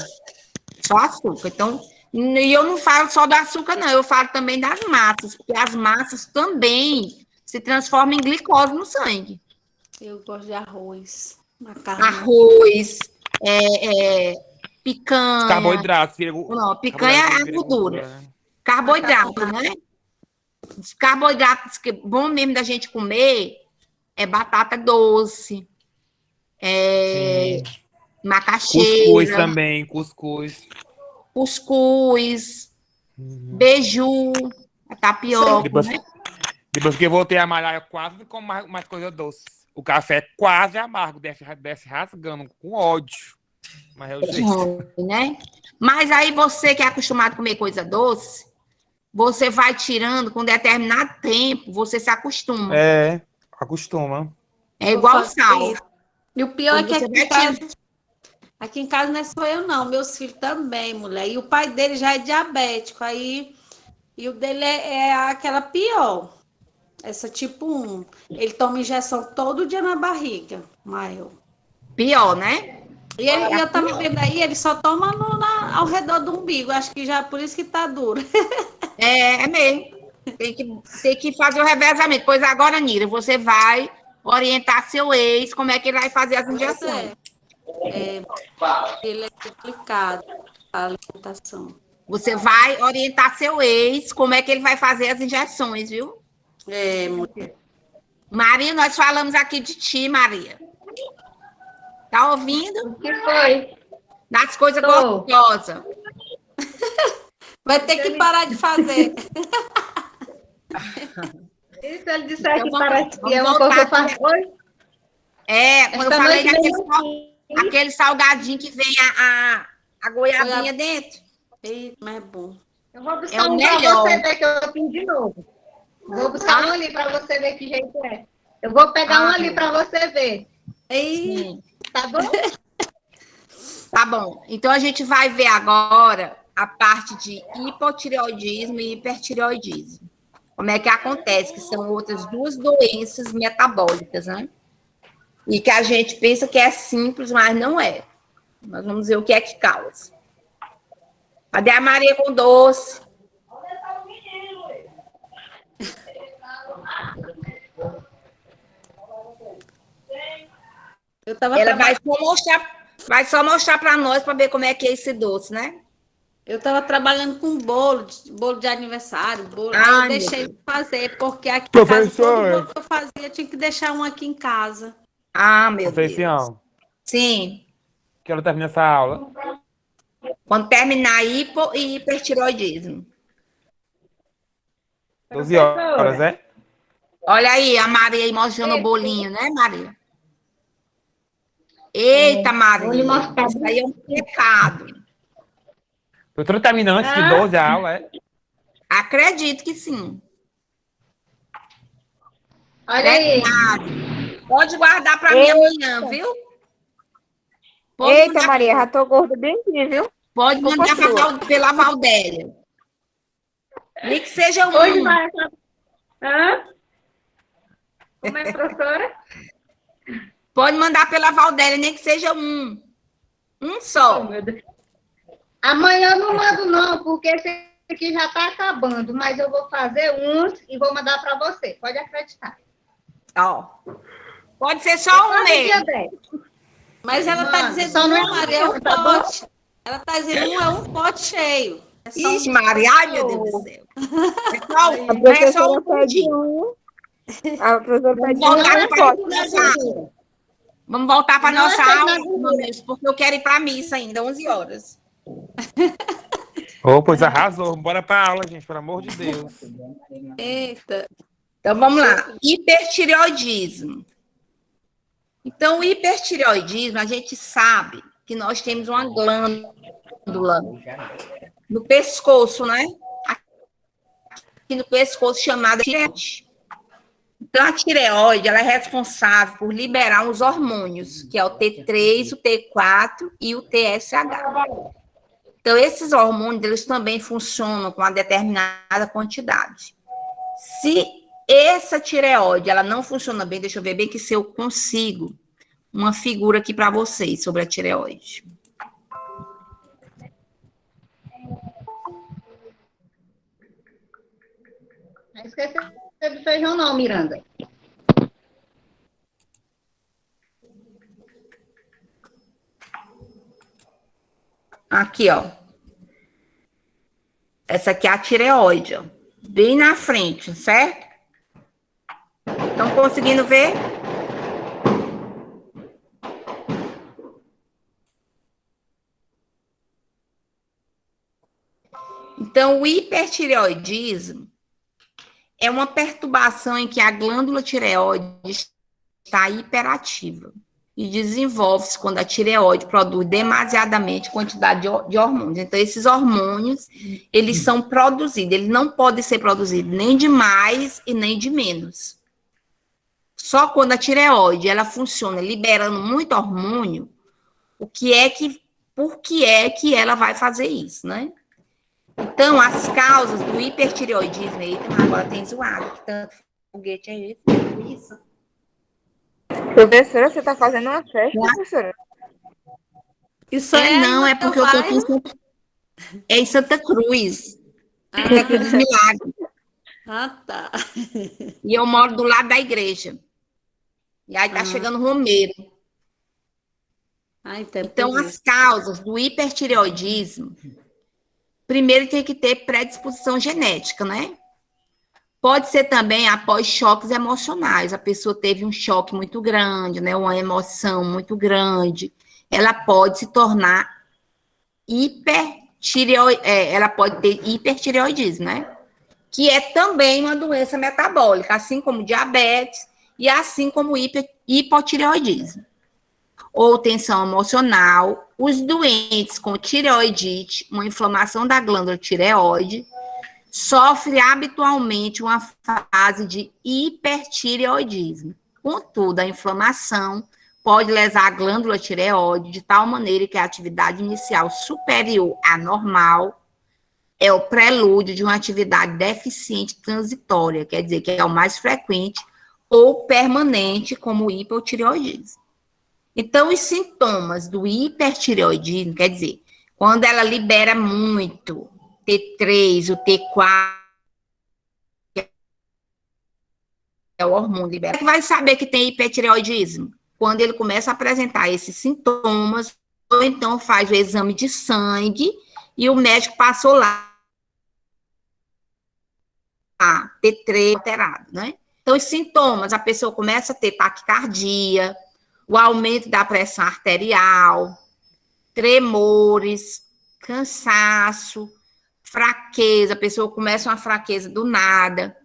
Speaker 2: só açúcar. Então, e eu não falo só do açúcar, não. Eu falo também das massas, porque as massas também se transformam em glicose no sangue.
Speaker 4: Eu gosto de arroz, macarrão.
Speaker 2: Arroz,
Speaker 5: Os
Speaker 2: picanha.
Speaker 5: carboidratos.
Speaker 2: Não, picanha é a gordura.
Speaker 5: Né?
Speaker 2: Carboidrato, né? Os carboidratos que é bom mesmo da gente comer é batata doce,
Speaker 5: Sim. Cuscuz
Speaker 2: macaxeira,
Speaker 5: também, cuscuz.
Speaker 2: cuscuz, beiju, a tapioca,
Speaker 5: Depois,
Speaker 2: né?
Speaker 5: depois que eu voltei a malhar, eu quase não como mais coisa doce. O café é quase amargo, desce rasgando, com ódio. Mas é o jeito.
Speaker 2: Né? Mas aí você que é acostumado a comer coisa doce, você vai tirando com determinado tempo, você se acostuma.
Speaker 5: É, acostuma.
Speaker 2: É igual
Speaker 4: Vou fazer
Speaker 2: sal.
Speaker 4: isso. E o pior é
Speaker 2: Quando
Speaker 4: que
Speaker 2: você vai
Speaker 4: aqui em casa não é só eu, não. Meus filhos também, mulher. E o pai dele já é diabético. Aí, e o dele é aquela pior. Essa tipo 1. Ele toma injeção todo dia na barriga, maior.
Speaker 2: Pior, né?
Speaker 4: E eu tava vendo aí, ele só toma ao redor do umbigo. Acho que já por isso que tá duro.
Speaker 2: É mesmo. Tem que fazer o revezamento. Pois agora, Nira, você vai orientar seu ex como é que ele vai fazer as injeções.
Speaker 4: Ele é complicado, a alimentação.
Speaker 2: Você vai orientar seu ex como é que ele vai fazer as injeções, viu?
Speaker 4: Mulher.
Speaker 2: Maria, nós falamos aqui de ti, Maria. Tá ouvindo?
Speaker 1: O que foi?
Speaker 2: Das coisas
Speaker 1: Tô.
Speaker 2: gostosas.
Speaker 4: Vai ter que parar de fazer.
Speaker 1: E se ele disser
Speaker 2: Então,
Speaker 1: que parece que é
Speaker 2: vamos
Speaker 1: uma coisa que eu
Speaker 2: voltar
Speaker 1: faço hoje?
Speaker 2: Quando eu
Speaker 1: Esta
Speaker 2: falei
Speaker 1: noite
Speaker 2: aquele salgadinho que vem a goiabinha dentro.
Speaker 4: Eita, mas é bom.
Speaker 1: Eu vou
Speaker 2: É
Speaker 1: buscar
Speaker 2: o
Speaker 1: um para
Speaker 2: melhor.
Speaker 1: você ver que eu fiz de novo. Vou buscar um ali para você ver que jeito é. Eu vou pegar um ali para você ver.
Speaker 2: Sim.
Speaker 1: Tá bom?
Speaker 2: Tá bom. Então a gente vai ver agora a parte de hipotireoidismo e hipertireoidismo. Como é que acontece, que são outras duas doenças metabólicas, né? E que a gente pensa que é simples, mas não é. Nós vamos ver o que é que causa. Cadê a Maria com doce? Ela vai só mostrar para nós para ver como é que é esse doce, né?
Speaker 4: Eu estava trabalhando com bolo de aniversário, aí eu deixei de fazer, porque aqui em casa todo bolo que eu fazia, eu tinha que deixar um aqui em casa.
Speaker 2: Ah, meu Deus.
Speaker 5: Conceição,
Speaker 2: Sim.
Speaker 5: quero terminar essa aula.
Speaker 2: Quando terminar hipo e hipertiroidismo.
Speaker 5: 12 horas, é?
Speaker 2: Olha aí a Maria aí mostrando o bolinho, né, Maria? Eita, Maria.
Speaker 1: Vou lhe mostrar.
Speaker 2: Isso aí é um pecado.
Speaker 5: Doutora, termina antes de 12 a aula, é?
Speaker 2: Acredito que sim.
Speaker 1: Olha aí.
Speaker 2: Pode guardar para mim amanhã, viu? Pode
Speaker 3: Eita,
Speaker 2: mandar,
Speaker 3: Maria, já tô gorda bem aqui, viu?
Speaker 2: pode mandar pela Valdélia. Nem que seja um.
Speaker 1: Hoje vai. Como é, professora?
Speaker 2: Pode mandar pela Valdélia, nem que seja um. Um só.
Speaker 1: Oh, meu Deus. Amanhã eu não mando, não, porque esse aqui já está acabando. Mas eu vou fazer uns e vou mandar para você. Pode acreditar.
Speaker 2: Ó. Pode ser só um
Speaker 1: Dia
Speaker 2: mesmo.
Speaker 1: 10.
Speaker 4: Mas ela está dizendo
Speaker 1: só não é
Speaker 4: Maria, é um
Speaker 1: tá bom?
Speaker 4: pote. Ela está dizendo é um pote cheio. É só
Speaker 2: Ixi, Maria, ai, meu Deus do céu. É só um pudim.
Speaker 3: A professora
Speaker 2: Vamos
Speaker 3: pediu
Speaker 2: voltar
Speaker 3: um
Speaker 2: para
Speaker 3: pote.
Speaker 2: nossa aula. Vamos voltar para
Speaker 1: Não,
Speaker 2: nossa
Speaker 1: essa
Speaker 2: aula,
Speaker 1: não.
Speaker 2: meus, porque eu quero ir para a missa ainda, 11 horas.
Speaker 5: Ô, pois arrasou. Bora pra aula, gente, pelo amor de Deus.
Speaker 4: Eita.
Speaker 2: Então, vamos lá. Hipertireoidismo. Então, o hipertireoidismo, a gente sabe que nós temos uma glândula no pescoço, né? Aqui no pescoço chamada tireoide. Então, a tireoide, ela é responsável por liberar os hormônios, que é o T3, o T4 e o TSH. Então, esses hormônios, eles também funcionam com uma determinada quantidade. Se essa tireoide, ela não funciona bem, deixa eu ver bem que se eu consigo uma figura aqui para vocês sobre a tireoide.
Speaker 1: Não esqueci do feijão não, Miranda.
Speaker 2: Aqui, ó. Essa aqui é a tireoide, ó. Bem na frente, certo? Estão conseguindo ver? Então, o hipertireoidismo é uma perturbação em que a glândula tireoide está hiperativa e desenvolve-se quando a tireoide produz demasiadamente quantidade de hormônios. Então, esses hormônios, eles são produzidos, eles não podem ser produzidos nem de mais e nem de menos. Só quando a tireoide, ela funciona liberando muito hormônio, por que é que ela vai fazer isso, né? Então, as causas do hipertireoidismo, eita, agora tem zoado, que tanto foguete é esse? Isso.
Speaker 3: Professora, você está fazendo uma festa, professora?
Speaker 4: Isso é
Speaker 2: Não, é porque eu tô aqui em Santa Cruz. Santa Cruz dos Milagres.
Speaker 4: Ah, tá.
Speaker 2: E eu moro do lado da igreja. E aí tá chegando Romeiro. Então, as causas do hipertireoidismo, primeiro tem que ter predisposição genética, né? Pode ser também após choques emocionais. A pessoa teve um choque muito grande, né? Uma emoção muito grande. Ela pode se tornar ela pode ter hipertireoidismo, né? Que é também uma doença metabólica, assim como diabetes e assim como hipotireoidismo. Ou tensão emocional, os doentes com tireoidite, uma inflamação da glândula tireoide, sofrem habitualmente uma fase de hipertireoidismo. Contudo, a inflamação pode lesar a glândula tireoide de tal maneira que a atividade inicial superior à normal é o prelúdio de uma atividade deficiente transitória, quer dizer, que é o mais frequente ou permanente, como o hipotireoidismo. Então, os sintomas do hipertireoidismo, quer dizer, quando ela libera muito T3, o T4, é o hormônio liberado, vai saber que tem hipertireoidismo? Quando ele começa a apresentar esses sintomas, ou então faz o exame de sangue e o médico passou lá, T3 alterado, né? Então, os sintomas, a pessoa começa a ter taquicardia, o aumento da pressão arterial, tremores, cansaço, fraqueza, a pessoa começa uma fraqueza do nada,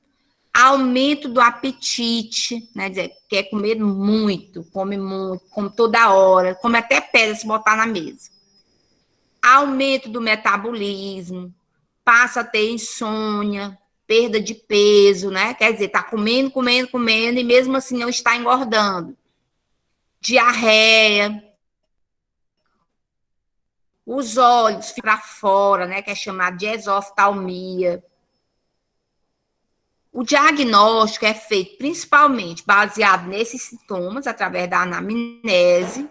Speaker 2: aumento do apetite, né? Dizer, quer comer muito, come toda hora, come até pedra se botar na mesa. Aumento do metabolismo, passa a ter insônia, perda de peso, né? Quer dizer, tá comendo e mesmo assim não está engordando. Diarreia. Os olhos ficam para fora, né? Que é chamado de exoftalmia. O diagnóstico é feito principalmente baseado nesses sintomas, através da anamnese,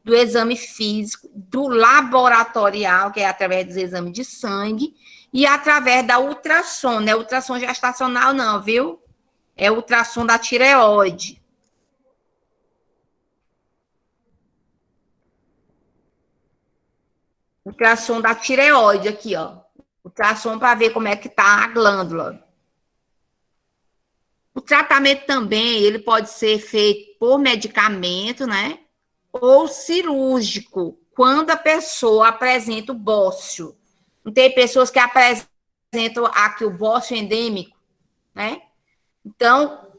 Speaker 2: do exame físico, do laboratorial, que é através dos exames de sangue, e através da ultrassom, não é ultrassom gestacional não, viu? É ultrassom da tireoide. Ultrassom da tireoide aqui, ó. Ultrassom para ver como é que tá a glândula. O tratamento também, ele pode ser feito por medicamento, né? Ou cirúrgico, quando a pessoa apresenta o bócio. Não tem pessoas que apresentam aqui o bócio endêmico, né? Então,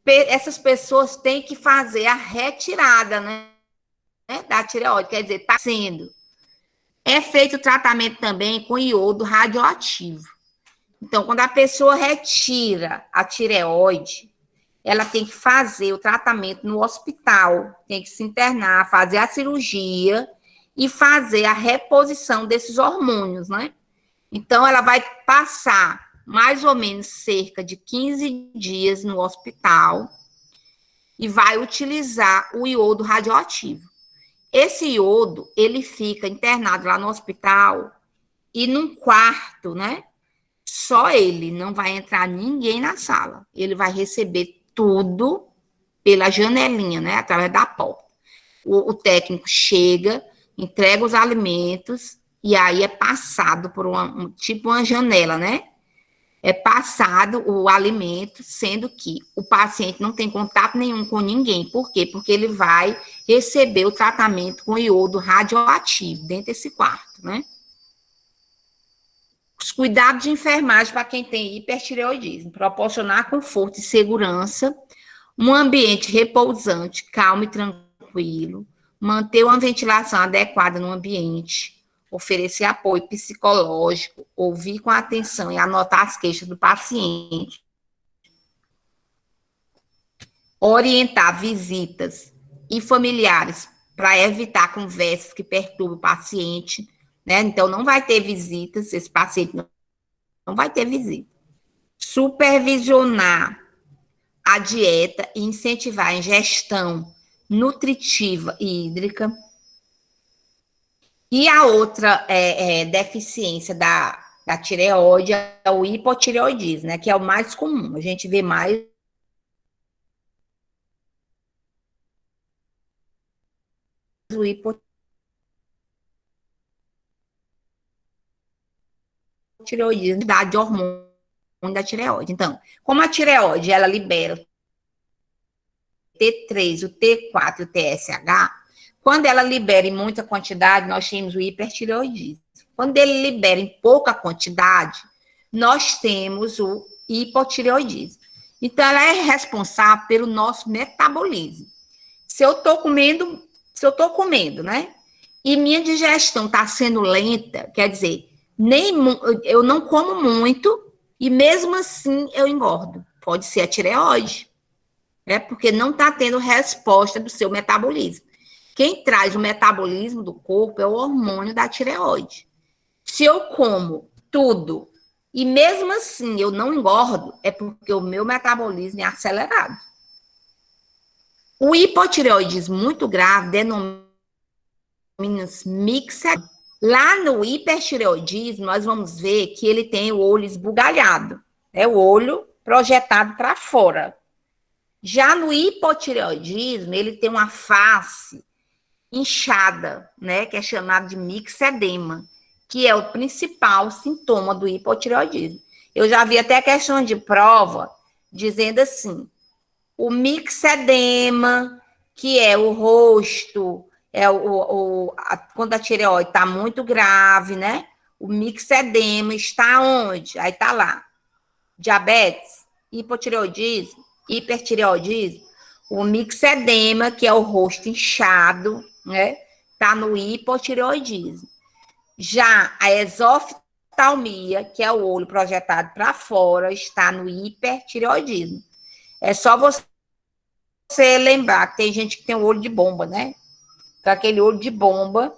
Speaker 2: essas pessoas têm que fazer a retirada, né? Da tireoide, quer dizer, está sendo. É feito o tratamento também com iodo radioativo. Então, quando a pessoa retira a tireoide, ela tem que fazer o tratamento no hospital, tem que se internar, fazer a cirurgia e fazer a reposição desses hormônios, né? Então, ela vai passar mais ou menos cerca de 15 dias no hospital e vai utilizar o iodo radioativo. Esse iodo, ele fica internado lá no hospital e num quarto, né? Só ele, não vai entrar ninguém na sala. Ele vai receber tudo pela janelinha, né? Através da porta. O técnico chega, entrega os alimentos e aí é passado por tipo uma janela, né? É passado o alimento, sendo que o paciente não tem contato nenhum com ninguém. Por quê? Porque ele vai receber o tratamento com iodo radioativo dentro desse quarto, né? Os cuidados de enfermagem para quem tem hipertireoidismo, proporcionar conforto e segurança, um ambiente repousante, calmo e tranquilo, manter uma ventilação adequada no ambiente, oferecer apoio psicológico, ouvir com atenção e anotar as queixas do paciente, orientar visitas e familiares para evitar conversas que perturbam o paciente, né? Então, não vai ter visitas, esse paciente não vai ter visita. Supervisionar a dieta e incentivar a ingestão nutritiva e hídrica. E a outra deficiência da tireoide é o hipotireoidismo, né? Que é o mais comum. A gente vê mais o hipotireoidismo de hormônio da tireoide. Então, como a tireoide, ela libera o T3, o T4 e o TSH, quando ela libera em muita quantidade, nós temos o hipertireoidismo. Quando ele libera em pouca quantidade, nós temos o hipotireoidismo. Então, ela é responsável pelo nosso metabolismo. Se eu estou comendo, né? E minha digestão está sendo lenta, quer dizer, eu não como muito e mesmo assim eu engordo. Pode ser a tireoide, né? Porque não está tendo resposta do seu metabolismo. Quem traz o metabolismo do corpo é o hormônio da tireoide. Se eu como tudo e mesmo assim eu não engordo, é porque o meu metabolismo é acelerado. O hipotireoidismo muito grave denomina-se mixed. Lá no hipertireoidismo, nós vamos ver que ele tem o olho esbugalhado, né? O olho projetado para fora. Já no hipotireoidismo, ele tem uma face inchada, né, que é chamado de mixedema, que é o principal sintoma do hipotireoidismo. Eu já vi até questões de prova dizendo assim, o mixedema, que é o rosto, quando a tireoide está muito grave, né, o mixedema está onde? Aí está lá, diabetes, hipotireoidismo, hipertireoidismo, o mixedema, que é o rosto inchado, né? Está no hipotireoidismo. Já a exoftalmia, que é o olho projetado para fora, está no hipertireoidismo. É só você lembrar que tem gente que tem o olho de bomba, né? Então, aquele olho de bomba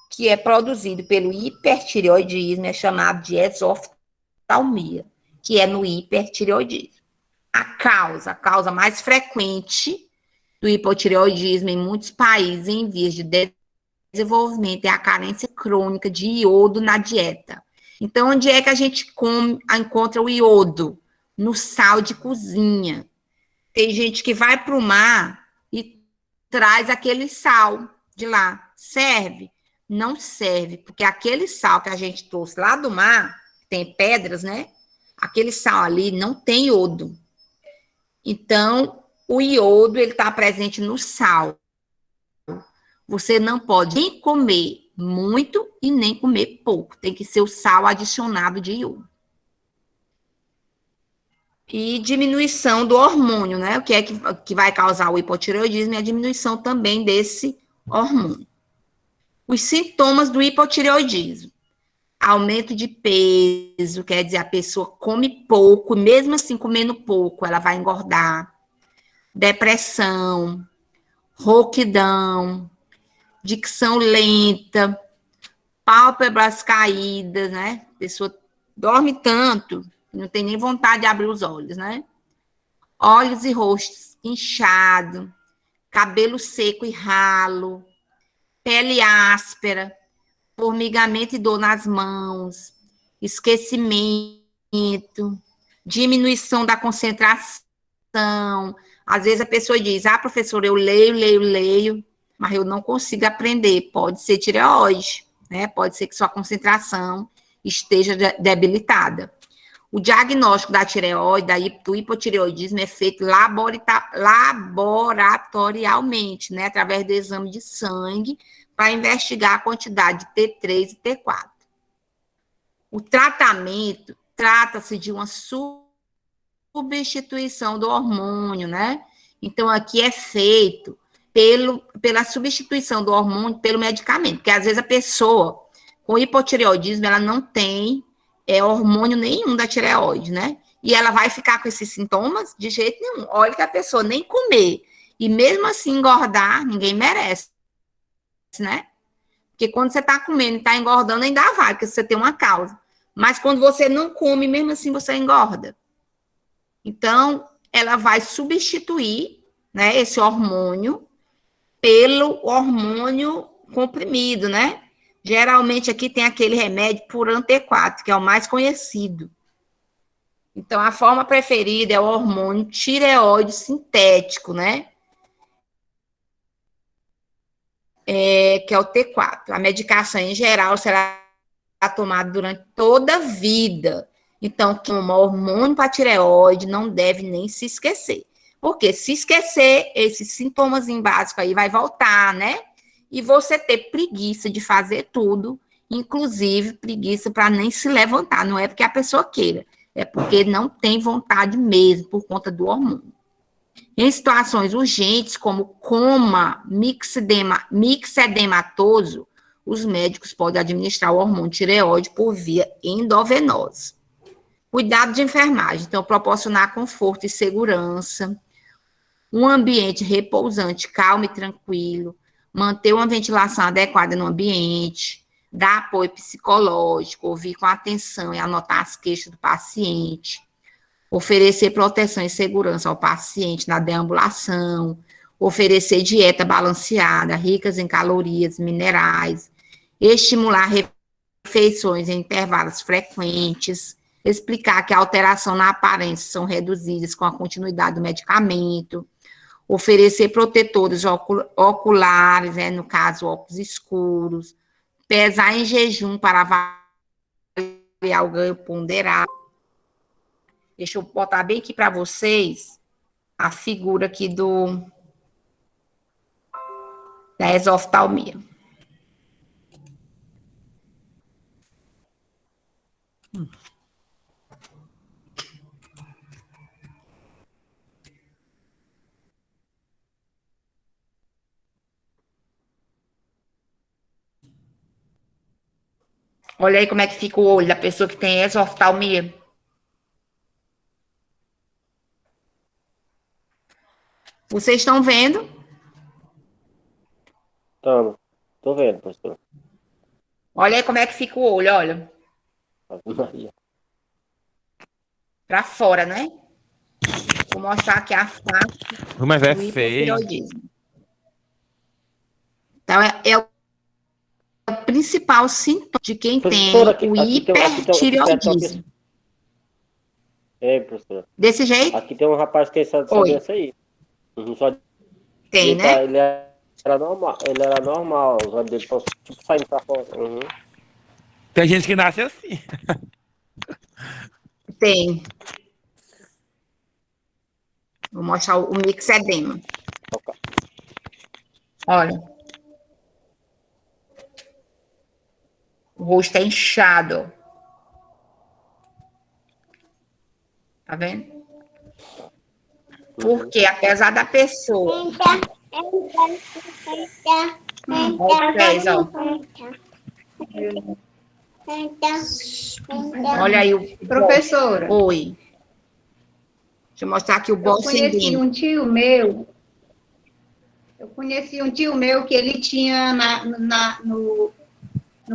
Speaker 2: que é produzido pelo hipertireoidismo é chamado de exoftalmia, que é no hipertireoidismo. A causa mais frequente do hipotireoidismo em muitos países em vias de desenvolvimento é a carência crônica de iodo na dieta. Então, onde é que a gente encontra o iodo? No sal de cozinha. Tem gente que vai para o mar e traz aquele sal de lá. Serve? Não serve, porque aquele sal que a gente trouxe lá do mar, tem pedras, né? Aquele sal ali não tem iodo. Então, o iodo, ele está presente no sal. Você não pode nem comer muito e nem comer pouco. Tem que ser o sal adicionado de iodo. E diminuição do hormônio, né? O que é que vai causar o hipotireoidismo é a diminuição também desse hormônio. Os sintomas do hipotireoidismo. Aumento de peso, quer dizer, a pessoa come pouco, mesmo assim comendo pouco, ela vai engordar. Depressão, rouquidão, dicção lenta, pálpebras caídas, né? A pessoa dorme tanto, não tem nem vontade de abrir os olhos, né? Olhos e rostos inchado, cabelo seco e ralo, pele áspera, formigamento e dor nas mãos, esquecimento, diminuição da concentração. Às vezes a pessoa diz, professor, eu leio, mas eu não consigo aprender. Pode ser tireoide, né? Pode ser que sua concentração esteja debilitada. O diagnóstico da tireoide, do hipotireoidismo, é feito laboratorialmente, né? Através do exame de sangue, para investigar a quantidade de T3 e T4. O tratamento trata-se de uma substituição do hormônio, né? Então, aqui é feito pela substituição do hormônio pelo medicamento, porque às vezes a pessoa com hipotireoidismo, ela não tem hormônio nenhum da tireoide, né? E ela vai ficar com esses sintomas de jeito nenhum. Olha que a pessoa nem comer, e mesmo assim engordar, ninguém merece, né? Porque quando você está comendo e está engordando, ainda vai, porque você tem uma causa. Mas quando você não come, mesmo assim você engorda. Então, ela vai substituir, né, esse hormônio pelo hormônio comprimido, né? Geralmente aqui tem aquele remédio Puran T4, que é o mais conhecido. Então, a forma preferida é o hormônio tireoide sintético, né? Que é o T4. A medicação, em geral, será tomada durante toda a vida. Então, tomar hormônio para tireoide não deve nem se esquecer. Porque se esquecer, esses sintomas básicos aí vai voltar, né? E você ter preguiça de fazer tudo, inclusive preguiça para nem se levantar. Não é porque a pessoa queira, é porque não tem vontade mesmo, por conta do hormônio. Em situações urgentes, como coma mixedematoso, os médicos podem administrar o hormônio tireoide por via endovenosa. Cuidado de enfermagem, então, proporcionar conforto e segurança, um ambiente repousante, calmo e tranquilo, manter uma ventilação adequada no ambiente, dar apoio psicológico, ouvir com atenção e anotar as queixas do paciente, oferecer proteção e segurança ao paciente na deambulação, oferecer dieta balanceada, ricas em calorias, minerais, estimular refeições em intervalos frequentes, explicar que a alteração na aparência são reduzidas com a continuidade do medicamento, oferecer protetores oculares, né, no caso, óculos escuros, pesar em jejum para avaliar o ganho ponderal. Deixa eu botar bem aqui para vocês a figura aqui da exoftalmia. Olha aí como é que fica o olho da pessoa que tem exoftalmia. Vocês estão vendo?
Speaker 6: Tô vendo, professor.
Speaker 2: Olha aí como é que fica o olho, olha.
Speaker 6: Ave Maria.
Speaker 2: Pra fora, né? Vou mostrar aqui a face
Speaker 5: Mas é
Speaker 2: do
Speaker 5: feio.
Speaker 2: hipotireoidismo. Então, é o principal sintoma de quem tem
Speaker 6: Professor, aqui
Speaker 2: o
Speaker 6: tem uma
Speaker 2: hipertireoidismo.
Speaker 6: professor.
Speaker 2: Desse jeito?
Speaker 6: Aqui tem um rapaz que tem essa
Speaker 2: Oi.
Speaker 6: doença aí. Só
Speaker 2: Tem, né?
Speaker 6: Ele era normal. Os olhos dele estão tipo saindo pra fora. Uhum.
Speaker 5: Tem gente que nasce assim.
Speaker 2: Tem. Vou mostrar o mixedema. Olha. O rosto é inchado. Tá vendo? Porque apesar da pessoa... Ó, ó. Olha aí o...
Speaker 1: Professora,
Speaker 2: Oi. Deixa eu mostrar aqui o
Speaker 1: eu
Speaker 2: bosque
Speaker 1: conheci
Speaker 2: endêmico.
Speaker 1: um tio meu. Eu conheci um tio meu que ele tinha no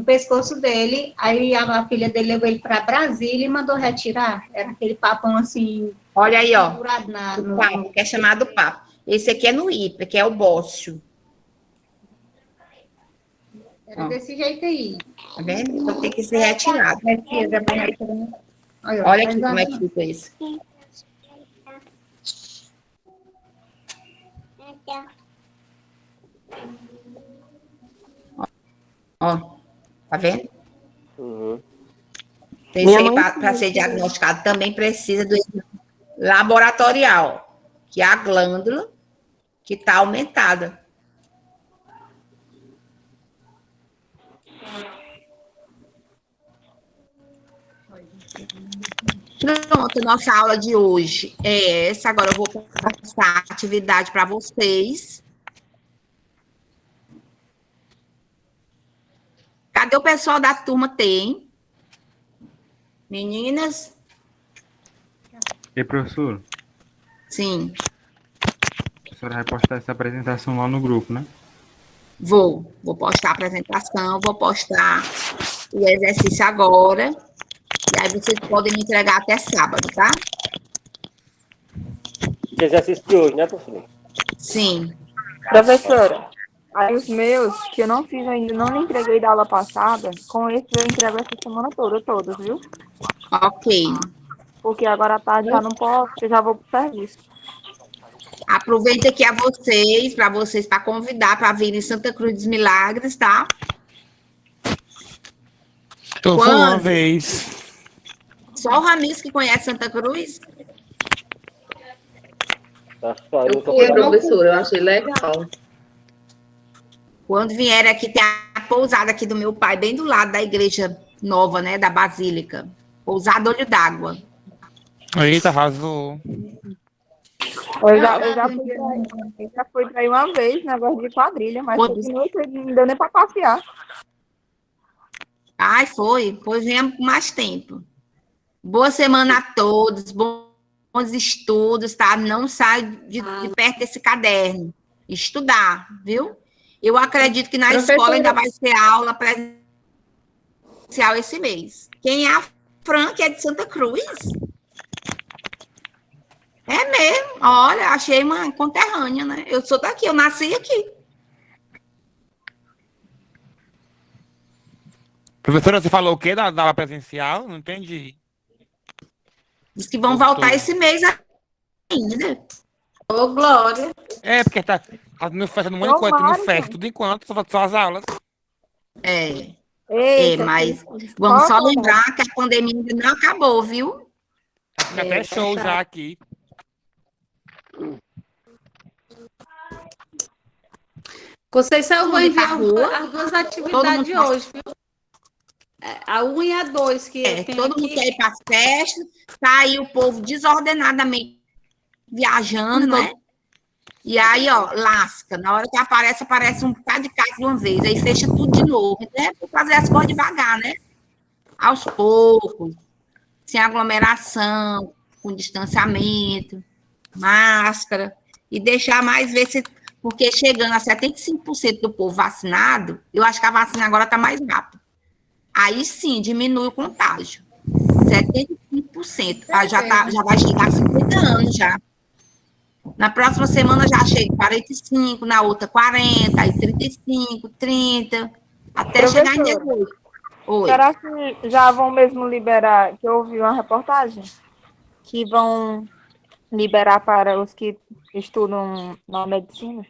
Speaker 1: pescoço dele, aí a filha dele levou ele para Brasília e mandou retirar. Era aquele papão assim,
Speaker 2: Olha aí, ó.
Speaker 1: pendurado
Speaker 2: O papo, que é chamado papo. Esse aqui é no IPA, que é o bócio.
Speaker 1: Era desse jeito aí.
Speaker 2: Tá vendo? Então tem que ser retirado. Olha aqui como é que fica isso. Ó, tá vendo?
Speaker 6: Uhum.
Speaker 2: Então, isso aí, para ser diagnosticado, também precisa do exame laboratorial, que é a glândula que está aumentada. Pronto, nossa aula de hoje é essa. Agora eu vou passar a atividade para vocês. Cadê o pessoal da turma T? Meninas?
Speaker 8: E professor,
Speaker 2: Sim,
Speaker 8: a professora vai postar essa apresentação lá no grupo, né?
Speaker 2: vou postar a apresentação, vou postar o exercício agora. E aí vocês podem me entregar até sábado, tá?
Speaker 6: Que exercício de hoje, né, professor?
Speaker 2: Sim.
Speaker 3: Professora, aí os meus, que eu não fiz ainda, não lhe entreguei da aula passada, com esse eu entrego essa semana toda, todos, viu?
Speaker 2: Ok.
Speaker 3: Porque agora à tarde já não posso, eu já vou pro serviço.
Speaker 2: Aproveita aqui para convidar para vir em Santa Cruz dos Milagres, tá?
Speaker 5: Eu fui
Speaker 2: Quando?
Speaker 5: uma vez.
Speaker 2: Só o Ramires que conhece Santa Cruz?
Speaker 6: Eu
Speaker 9: Fui, professora, eu achei legal.
Speaker 2: Quando vier aqui, tem a pousada aqui do meu pai, bem do lado da igreja nova, né, da Basílica. Pousada Olho d'Água.
Speaker 5: Eita, arrasou.
Speaker 3: Eu já fui pra aí uma vez, negócio de quadrilha, mas
Speaker 2: Quando-
Speaker 3: foi de noite, não deu nem pra passear.
Speaker 2: Ai, foi. Pois viemos com mais tempo. Boa semana a todos, bons estudos, tá? Não sai de perto desse caderno. Estudar, viu? Eu acredito que na
Speaker 1: Professora-
Speaker 2: escola ainda vai ser aula presencial esse mês. Quem é a Fran, que é de Santa Cruz? É mesmo. Olha, achei uma conterrânea, né? Eu sou daqui, eu nasci aqui.
Speaker 5: Professora, você falou o quê da aula presencial? Não entendi.
Speaker 2: Diz que vão
Speaker 5: Gostou.
Speaker 2: voltar esse mês ainda.
Speaker 4: Ô, Glória.
Speaker 5: É, porque tá no festa no enquanto, no
Speaker 3: Tomara,
Speaker 5: festa, tudo enquanto, só as aulas.
Speaker 3: Eita,
Speaker 2: Mas vamos só
Speaker 3: Qual-
Speaker 2: lembrar que a pandemia ainda não acabou, viu?
Speaker 5: Tem até show já aqui.
Speaker 4: Conceição, eu vou
Speaker 2: Tudo ir pra
Speaker 4: enviar
Speaker 2: rua.
Speaker 4: as duas
Speaker 2: Todo
Speaker 4: atividades
Speaker 2: mundo
Speaker 4: de hoje, viu? A 1 e a 2 que eu tenho
Speaker 2: Todo mundo
Speaker 4: aqui.
Speaker 2: quer ir para as festas, tá aí o povo desordenadamente viajando, né? E aí, ó, lasca. Na hora que aparece um bocado de casa de uma vez, aí fecha tudo de novo. É para fazer as coisas devagar, né? Aos poucos, sem aglomeração, com distanciamento, máscara, e deixar mais ver se. Porque chegando a 75% do povo vacinado, eu acho que a vacina agora está mais rápida. Aí sim, diminui o contágio. 75%. Aí já vai chegar a 50 anos já. Na próxima semana já chega 45, na outra 40, aí 35, 30, até chegar em 18. Oi.
Speaker 3: Será que já vão mesmo liberar, que eu ouvi uma reportagem, que vão liberar para os que estudam na medicina?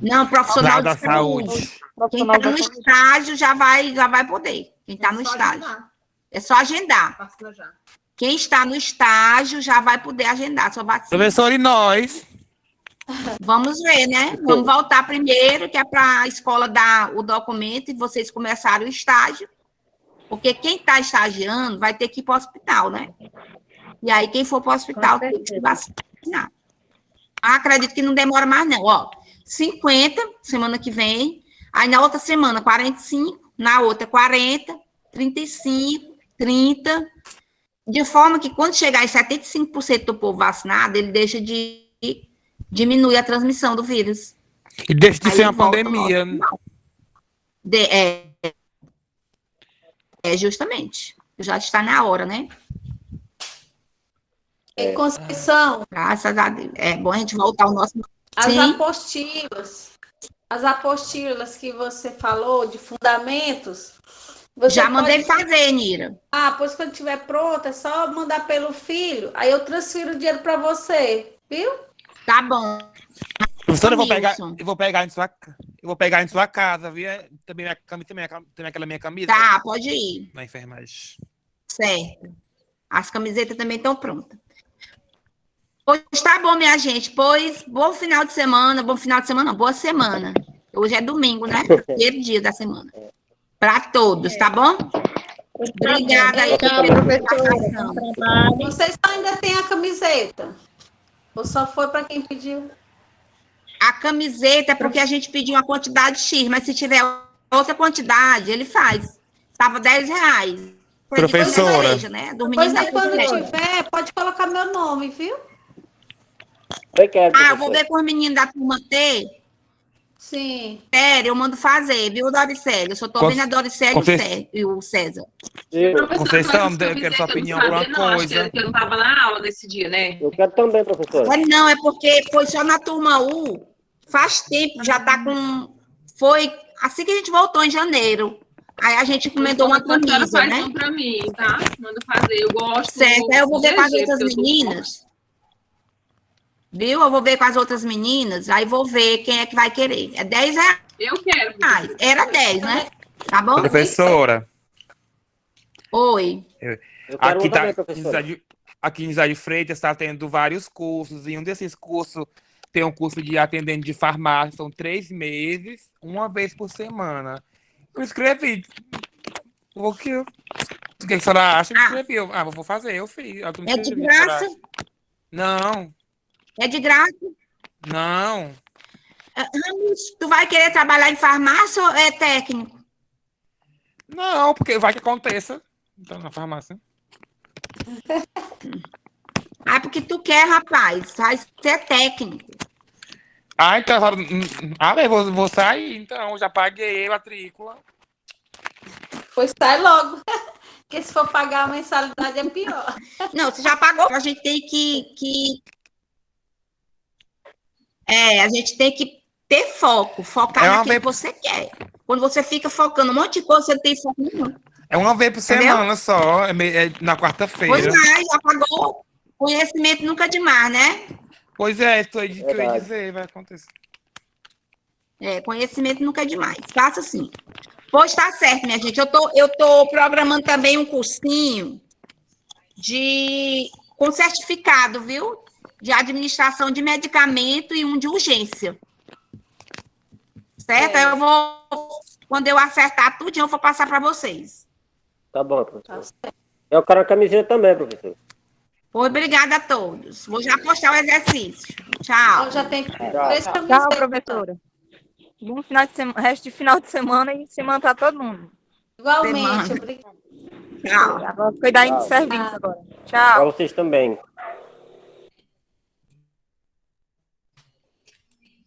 Speaker 2: Não, profissional
Speaker 5: Da
Speaker 2: de saúde.
Speaker 5: saúde.
Speaker 2: Quem
Speaker 3: Profissional
Speaker 2: está
Speaker 3: da
Speaker 2: no
Speaker 3: saúde?
Speaker 2: estágio já vai poder. Quem está no estágio. É só agendar. Quem está no estágio já vai poder agendar sua vacina.
Speaker 5: Professor, e nós?
Speaker 2: Vamos ver, né? Vamos voltar primeiro, que é para a escola dar o documento e vocês começarem o estágio. Porque quem está estagiando vai ter que ir para o hospital, né? E aí, quem for para o hospital tem que se vacinar. Acredito que não demora mais, não. Ó, 50, semana que vem. Aí, na outra semana, 45. Na outra, 40. 35, 30, de forma que quando chegar em 75% do povo vacinado, ele deixa de diminuir a transmissão do vírus.
Speaker 5: E deixa de
Speaker 2: Aí
Speaker 5: ser uma
Speaker 2: volta ao
Speaker 5: pandemia.
Speaker 2: normal. Justamente. Já está na hora, né?
Speaker 4: Em Conceição,
Speaker 2: Graças a Deus. É bom a gente voltar ao nosso...
Speaker 4: as
Speaker 2: Sim.
Speaker 4: apostilas que você falou, de fundamentos, você
Speaker 2: Já mandei
Speaker 4: pode...
Speaker 2: fazer, Nira.
Speaker 4: Pois quando estiver pronta, é só mandar pelo filho, aí eu transfiro o dinheiro para você, viu?
Speaker 2: Tá bom.
Speaker 5: Professora,
Speaker 2: Wilson.
Speaker 5: eu vou pegar em sua casa, viu? Também minha camisa, também aquela minha camisa.
Speaker 2: Tá, pode ir.
Speaker 5: Na enfermagem.
Speaker 2: Certo. As camisetas também estão prontas. Pois tá bom, minha gente. Pois, bom final de semana. Bom final de semana, não, boa semana. Hoje é domingo, né? Primeiro dia da semana. Para todos, tá bom? Obrigada aí
Speaker 1: Tchau,
Speaker 2: pela
Speaker 1: professora.
Speaker 2: participação.
Speaker 1: Bom trabalho.
Speaker 4: Vocês ainda têm a camiseta? Ou só foi para quem pediu?
Speaker 2: A camiseta é porque a gente pediu uma quantidade X, mas se tiver outra quantidade, ele faz. Estava R$10.
Speaker 5: Professora.
Speaker 2: Igreja, né? Do
Speaker 4: Pois
Speaker 2: menino
Speaker 4: aí,
Speaker 2: da
Speaker 4: quando
Speaker 2: Turma.
Speaker 4: tiver, pode colocar meu nome, viu?
Speaker 2: Eu vou ver com os meninos da turma T.
Speaker 4: Sim.
Speaker 2: Sério, eu mando fazer, viu, Doricélia? Eu só tô vendo a Doricélia e o César.
Speaker 5: Conceição, eu quero sua opinião por uma coisa.
Speaker 9: Eu não estava na aula nesse dia, né?
Speaker 6: Eu quero também, professora.
Speaker 2: Não, é porque foi só na turma U. Faz tempo, já tá com... Foi assim que a gente voltou, em janeiro. Aí a gente encomendou uma camisa,
Speaker 9: faz
Speaker 2: né?
Speaker 9: um pra mim, tá? Manda fazer, eu gosto.
Speaker 2: Certo, aí eu vou ver com as
Speaker 9: GG,
Speaker 2: outras
Speaker 9: porque eu tô
Speaker 2: meninas. Viu? Eu vou ver com as outras meninas, aí vou ver quem é que vai querer. É R$10.
Speaker 9: Eu quero.
Speaker 2: Era 10, né? Tá bom?
Speaker 5: Professora.
Speaker 2: Oi.
Speaker 5: Aqui, aqui em José de Freitas está tendo vários cursos, e um desses cursos tem um curso de atendente de farmácia, são 3 meses, uma vez por semana. Eu escrevi. O que a senhora acha? Eu escrevi. Vou fazer, eu fiz.
Speaker 2: É de graça?
Speaker 5: Não.
Speaker 2: É de graça?
Speaker 5: Não.
Speaker 2: Ramos, tu vai querer trabalhar em farmácia ou é técnico?
Speaker 5: Não, porque vai que aconteça. Então, na farmácia.
Speaker 2: Porque tu quer, rapaz. Vai ser técnico.
Speaker 5: Então, vou sair, então. Já paguei a matrícula.
Speaker 4: Pois sai logo. Porque se for pagar a mensalidade é pior.
Speaker 2: Não, você já pagou. A gente tem a gente tem que ter foco. Focar naquilo que você quer. Quando você fica focando um monte de coisa, você não tem foco nenhum.
Speaker 5: É uma vez por semana só. É na quarta-feira.
Speaker 2: Pois é, já pagou. Conhecimento nunca é demais, né?
Speaker 5: Pois é, isso aí que eu ia dizer, vai acontecer.
Speaker 2: Conhecimento nunca é demais. Faça assim. Pois tá certo, minha gente. Eu tô programando também um cursinho com certificado, viu? De administração de medicamento e um de urgência. Certo? Aí quando eu acertar tudo, eu vou passar para vocês.
Speaker 6: Tá bom, professor. Eu quero a camiseta também, professor.
Speaker 2: Obrigada a todos. Vou já postar o exercício. Tchau.
Speaker 4: Já tem
Speaker 3: Tchau, professora. Bom final de semana, resto de final de semana e semana para todo mundo.
Speaker 4: Igualmente, obrigada.
Speaker 2: Tchau.
Speaker 3: Agora cuidar de serviço agora. Tchau.
Speaker 6: Para vocês também.